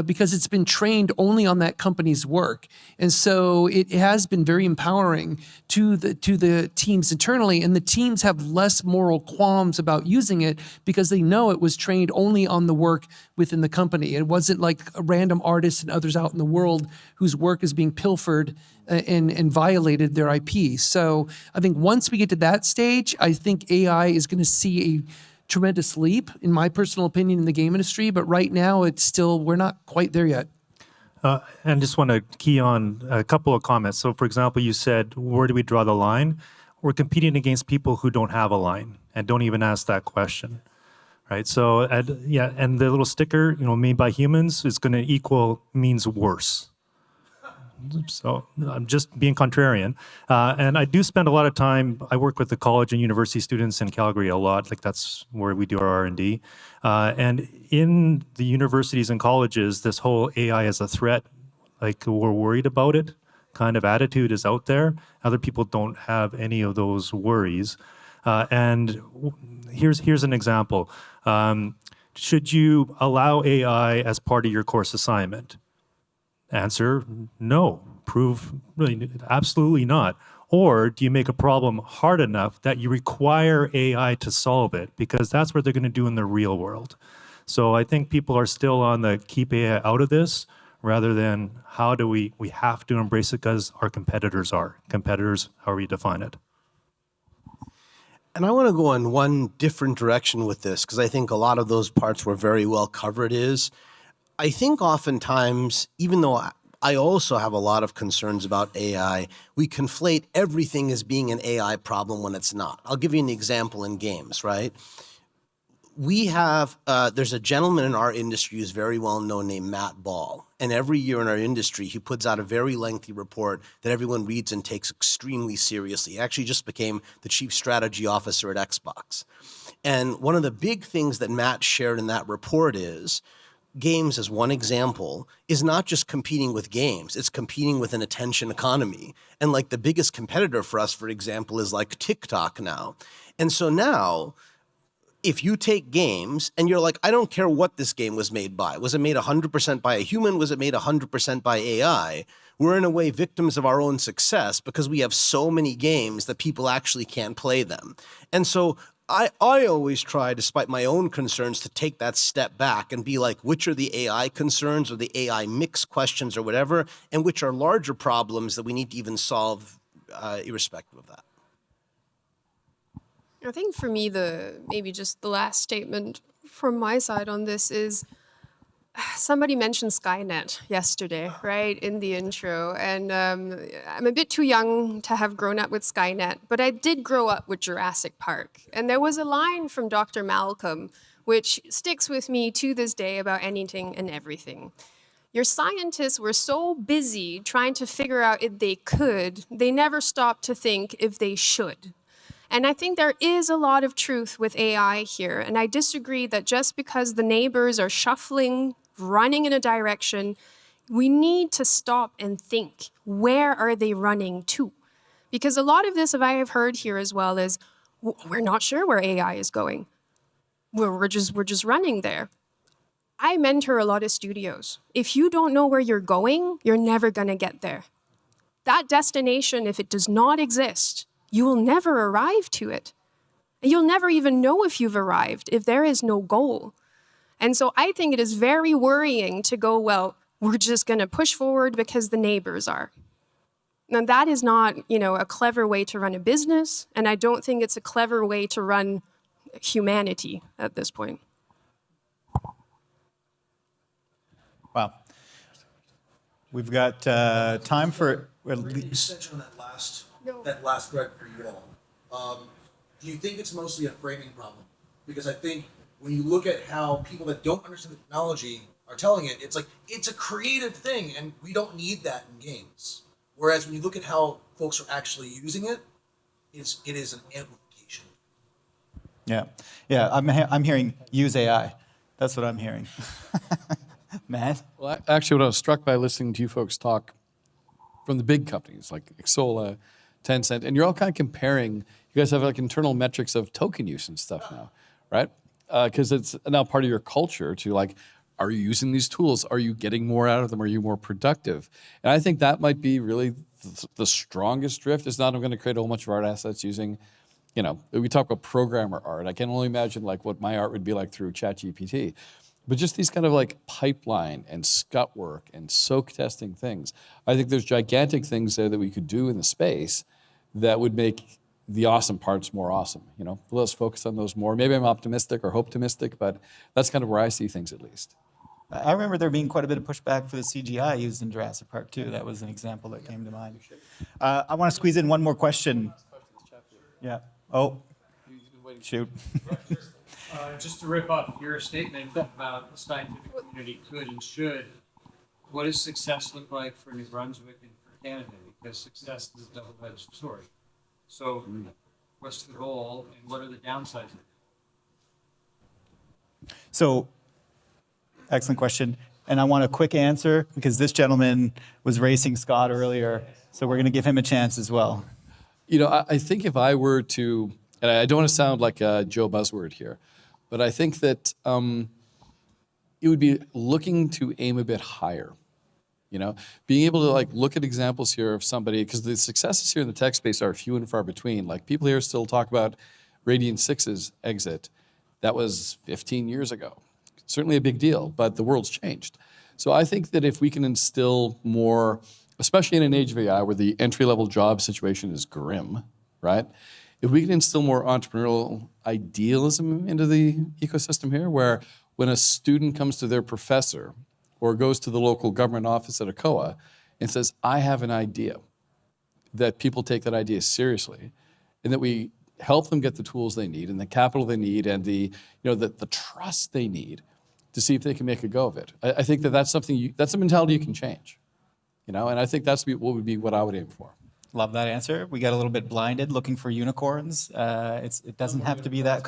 because it's been trained only on that company's work. And so it has been very empowering to the teams internally, and the teams have less moral qualms about using it because they know it was trained only on the work within the company. It wasn't like a random artist and others out in the world whose work is being pilfered and violated their IP. So I think once we get to that stage, I think AI is going to see a tremendous leap, in my personal opinion, in the game industry. But right now, we're not quite there yet. And just want to key on a couple of comments. So, for example, you said, where do we draw the line? We're competing against people who don't have a line and don't even ask that question, right? So, and the little sticker, made by humans is going to means worse. So I'm just being contrarian. And I do spend a lot of time, I work with the college and university students in Calgary a lot. That's where we do our R&D. And in the universities and colleges, this whole AI as a threat, we're worried about it kind of attitude is out there. Other people don't have any of those worries. And here's an example. Should you allow AI as part of your course assignment? Answer, no. Prove, really, absolutely not. Or do you make a problem hard enough that you require AI to solve it? Because that's what they're going to do in the real world. So I think people are still on the keep AI out of this rather than how do we have to embrace it because our competitors are. Competitors, however you define it. And I want to go in one different direction with this because I think a lot of those parts were very well covered I think oftentimes, even though I also have a lot of concerns about AI, we conflate everything as being an AI problem when it's not. I'll give you an example in games, right? we have, there's a gentleman in our industry who's very well known named Matt Ball. And every year in our industry, he puts out a very lengthy report that everyone reads and takes extremely seriously. He actually just became the chief strategy officer at Xbox. And one of the big things that Matt shared in that report is games, as one example, is not just competing with games, it's competing with an attention economy. And like the biggest competitor for us, for example, is like TikTok now. And so now, if you take games and you're like, I don't care what this game was made by. Was it made 100% by a human? Was it made 100% by AI? We're in a way victims of our own success because we have so many games that people actually can't play them. And so I always try, despite my own concerns, to take that step back and be like, which are the AI concerns or the AI mix questions or whatever, and which are larger problems that we need to even solve irrespective of that. I think for me, maybe just the last statement from my side on this is somebody mentioned Skynet yesterday, right, in the intro. And I'm a bit too young to have grown up with Skynet, but I did grow up with Jurassic Park. And there was a line from Dr. Malcolm, which sticks with me to this day about anything and everything. Your scientists were so busy trying to figure out if they could, they never stopped to think if they should. And I think there is a lot of truth with AI here. And I disagree that just because the neighbors are shuffling, running in a direction, we need to stop and think, where are they running to? Because a lot of this, I have heard here as well, is we're not sure where AI is going. We're just running there. I mentor a lot of studios. If you don't know where you're going, you're never going to get there. That destination, if it does not exist, you will never arrive to it. And you'll never even know if you've arrived if there is no goal. And so I think it is very worrying to go, well, we're just going to push forward because the neighbors are. Now, that is not, a clever way to run a business, and I don't think it's a clever way to run humanity at this point. Wow. We've got time for at least... Extension on that last thread for you all. Do you think it's mostly a framing problem? Because I think when you look at how people that don't understand the technology are telling it, it's like, it's a creative thing and we don't need that in games. Whereas when you look at how folks are actually using it, it is an amplification. Yeah. I'm hearing use AI. That's what I'm hearing. Matt? Well, actually, what I was struck by listening to you folks talk from the big companies like Xsolla, Tencent, and you're all kind of comparing, you guys have like internal metrics of token use and stuff now, right? Because it's now part of your culture to like, are you using these tools? Are you getting more out of them? Are you more productive? And I think that might be really the strongest drift. It's not I'm going to create a whole bunch of art assets using, we talk about programmer art. I can only imagine like what my art would be like through ChatGPT. But just these kind of like pipeline and scut work and soak testing things. I think there's gigantic things there that we could do in the space that would make the awesome parts more awesome. Let us focus on those more. Maybe I'm optimistic or hope-timistic, but that's kind of where I see things at least. I remember there being quite a bit of pushback for the CGI used in Jurassic Park too. That was an example that came to mind. I want to squeeze in one more question. Yeah. Oh, shoot. Just to rip off your statement about the scientific community could and should, what does success look like for New Brunswick and for Canada? Because success is a double-edged sword. So what's the goal and what are the downsides? So, excellent question. And I want a quick answer because this gentleman was racing Scott earlier. So we're going to give him a chance as well. I think if I were to, and I don't want to sound like a Joe Buzzword here, but I think that it would be looking to aim a bit higher. Being able to like look at examples here of somebody, because the successes here in the tech space are few and far between. Like people here still talk about Radiant 6's exit. That was 15 years ago. Certainly a big deal, but the world's changed. So I think that if we can instill more, especially in an age of AI where the entry-level job situation is grim, right? If we can instill more entrepreneurial idealism into the ecosystem here, where when a student comes to their professor or goes to the local government office at a COA and says, I have an idea, that people take that idea seriously, and that we help them get the tools they need and the capital they need and the trust they need to see if they can make a go of it. I think that's something that's a mentality you can change, and I think that's what I would aim for. Love that answer. We got a little bit blinded looking for unicorns. It doesn't have to be that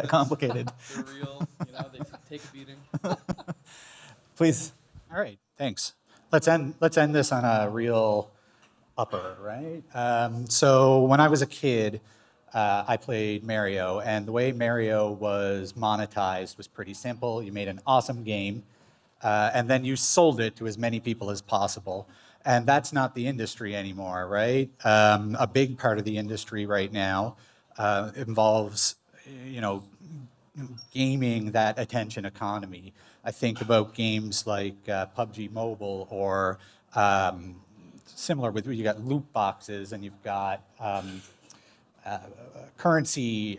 complicated. They're real, they take a beating. Please. All right, thanks. Let's end this on a real upper, right? So when I was a kid, I played Mario, and the way Mario was monetized was pretty simple. You made an awesome game, and then you sold it to as many people as possible. And that's not the industry anymore, right? A big part of the industry right now involves, gaming that attention economy. I think about games like PUBG Mobile or similar with you got loot boxes and you've got currency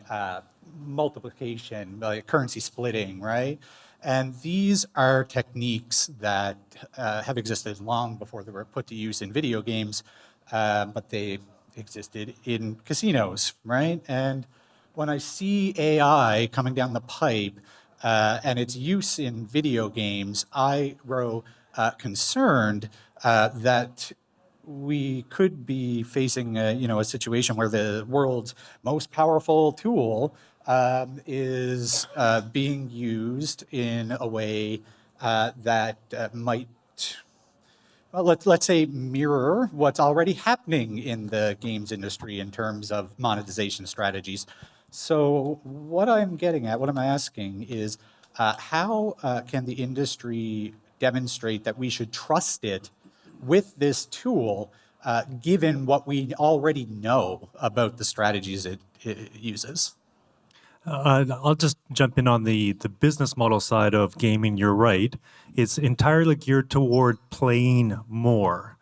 multiplication, currency splitting, right? And these are techniques that have existed long before they were put to use in video games, but they existed in casinos, right? And when I see AI coming down the pipe and its use in video games, I grow concerned that we could be facing a situation where the world's most powerful tool is being used in a way that might, well, let's say, mirror what's already happening in the games industry in terms of monetization strategies. So what I'm getting at, what I'm asking is, how can the industry demonstrate that we should trust it with this tool, given what we already know about the strategies it uses? I'll just jump in on the business model side of gaming. You're right. It's entirely geared toward playing more,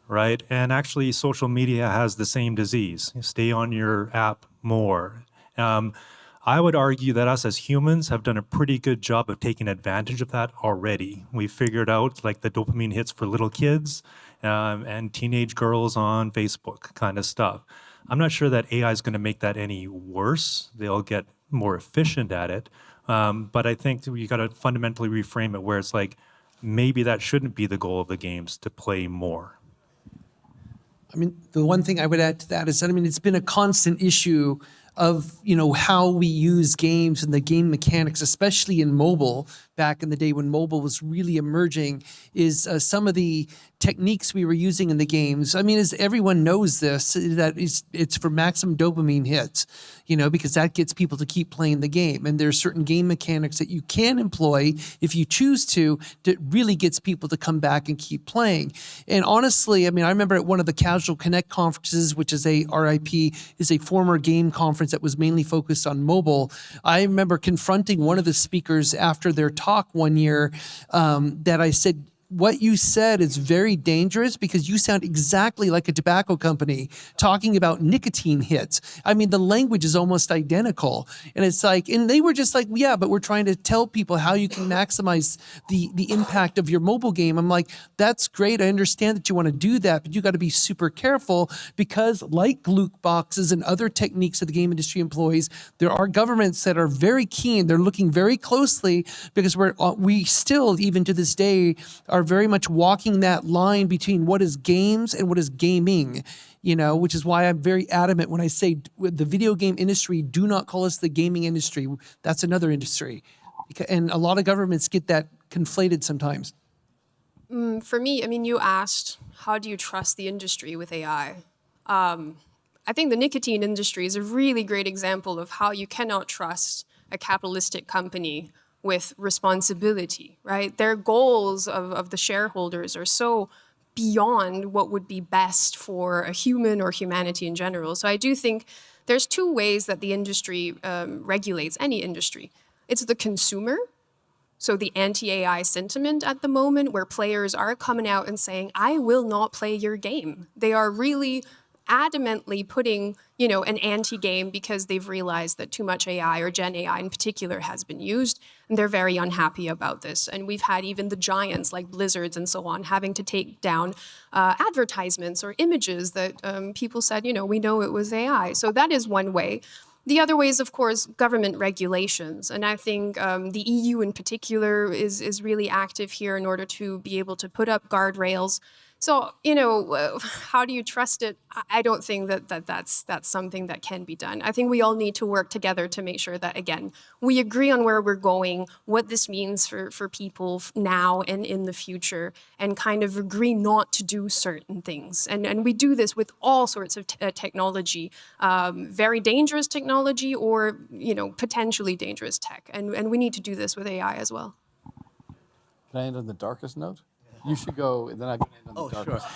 right? And actually, social media has the same disease. Stay on your app more. I would argue that us as humans have done a pretty good job of taking advantage of that already. We figured out like the dopamine hits for little kids and teenage girls on Facebook kind of stuff. I'm not sure that AI is going to make that any worse. They'll get more efficient at it. But I think you got to fundamentally reframe it where it's like, maybe that shouldn't be the goal of the games, to play more. I mean, the one thing I would add to that is that, it's been a constant issue of, how we use games and the game mechanics, especially in mobile, back in the day when mobile was really emerging, is some of the techniques we were using in the games. As everyone knows this, that it's for maximum dopamine hits, because that gets people to keep playing the game. And there's certain game mechanics that you can employ if you choose to, that really gets people to come back and keep playing. And honestly, I remember at one of the Casual Connect conferences, which is a RIP, is a former game conference that was mainly focused on mobile. I remember confronting one of the speakers after their talk one year that I said, what you said is very dangerous because you sound exactly like a tobacco company talking about nicotine hits. The language is almost identical. And it's like, and they were just like, yeah, but we're trying to tell people how you can maximize the impact of your mobile game. I'm like, that's great. I understand that you want to do that, but you got to be super careful because like loot boxes and other techniques that the game industry employs, there are governments that are very keen. They're looking very closely because we still, even to this day, are very much walking that line between what is games and what is gaming, which is why I'm very adamant when I say the video game industry, do not call us the gaming industry. That's another industry. And a lot of governments get that conflated sometimes. For me, you asked, how do you trust the industry with AI? I think the nicotine industry is a really great example of how you cannot trust a capitalistic company with responsibility, right? Their goals of the shareholders are so beyond what would be best for a human or humanity in general. So I do think there's two ways that the industry regulates any industry. It's the consumer, so the anti-AI sentiment at the moment where players are coming out and saying, I will not play your game. They are really adamantly putting, an anti-game because they've realized that too much AI, or Gen AI in particular, has been used, and they're very unhappy about this. And we've had even the giants like Blizzards and so on having to take down advertisements or images that people said, we know it was AI. So that is one way. The other way is, of course, government regulations. And I think the EU in particular is really active here in order to be able to put up guardrails. So, how do you trust it? I don't think that's something that can be done. I think we all need to work together to make sure that, again, we agree on where we're going, what this means for people now and in the future, and kind of agree not to do certain things. And we do this with all sorts of technology, very dangerous technology or, potentially dangerous tech. And we need to do this with AI as well. Can I end on the darkest note? You should go, and then I can end on the darkest.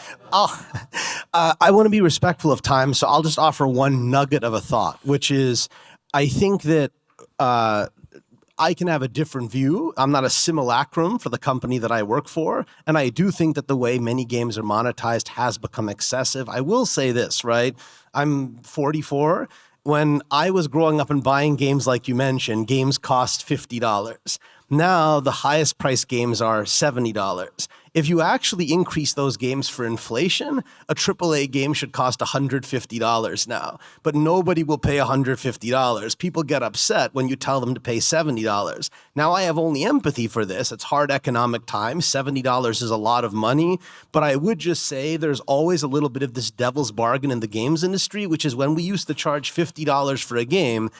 I want to be respectful of time, so I'll just offer one nugget of a thought, which is I think that I can have a different view. I'm not a simulacrum for the company that I work for, and I do think that the way many games are monetized has become excessive. I will say this, right? I'm 44. When I was growing up and buying games like you mentioned, games cost $50. Now the highest priced games are $70. If you actually increase those games for inflation, a AAA game should cost $150 now. But nobody will pay $150. People get upset when you tell them to pay $70. Now I have only empathy for this. It's hard economic times. $70 is a lot of money. But I would just say there's always a little bit of this devil's bargain in the games industry, which is when we used to charge $50 for a game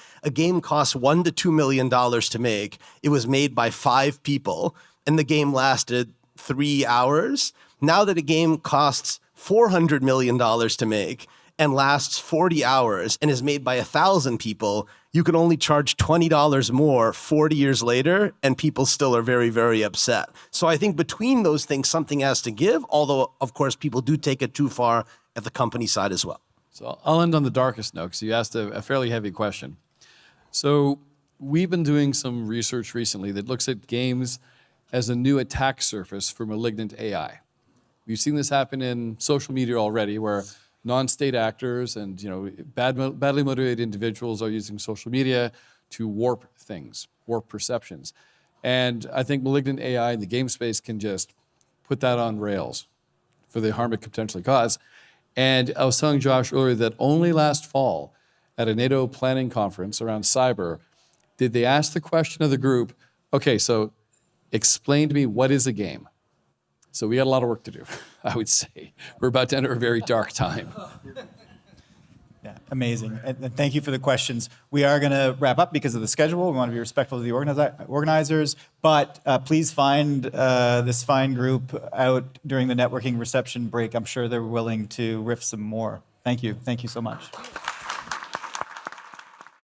costs $1 to $2 million to make. It was made by 5 people, and the game lasted 3 hours. Now that a game costs $400 million to make and lasts 40 hours and is made by 1,000 people, you can only charge $20 more 40 years later, and people still are very, very upset. So I think between those things, something has to give, although, of course, people do take it too far at the company side as well. So I'll end on the darkest note, because you asked a fairly heavy question. So we've been doing some research recently that looks at games as a new attack surface for malignant AI. We've seen this happen in social media already, where non-state actors and badly motivated individuals are using social media to warp things, warp perceptions. And I think malignant AI in the game space can just put that on rails for the harm it could potentially cause. And I was telling Josh earlier that only last fall at a NATO planning conference around cyber did they ask the question of the group, okay, so explain to me, what is a game? So we got a lot of work to do, I would say. We're about to enter a very dark time. Yeah, amazing. And thank you for the questions. We are going to wrap up because of the schedule. We want to be respectful of the organizers, but please find this fine group out during the networking reception break. I'm sure they're willing to riff some more. Thank you. Thank you so much.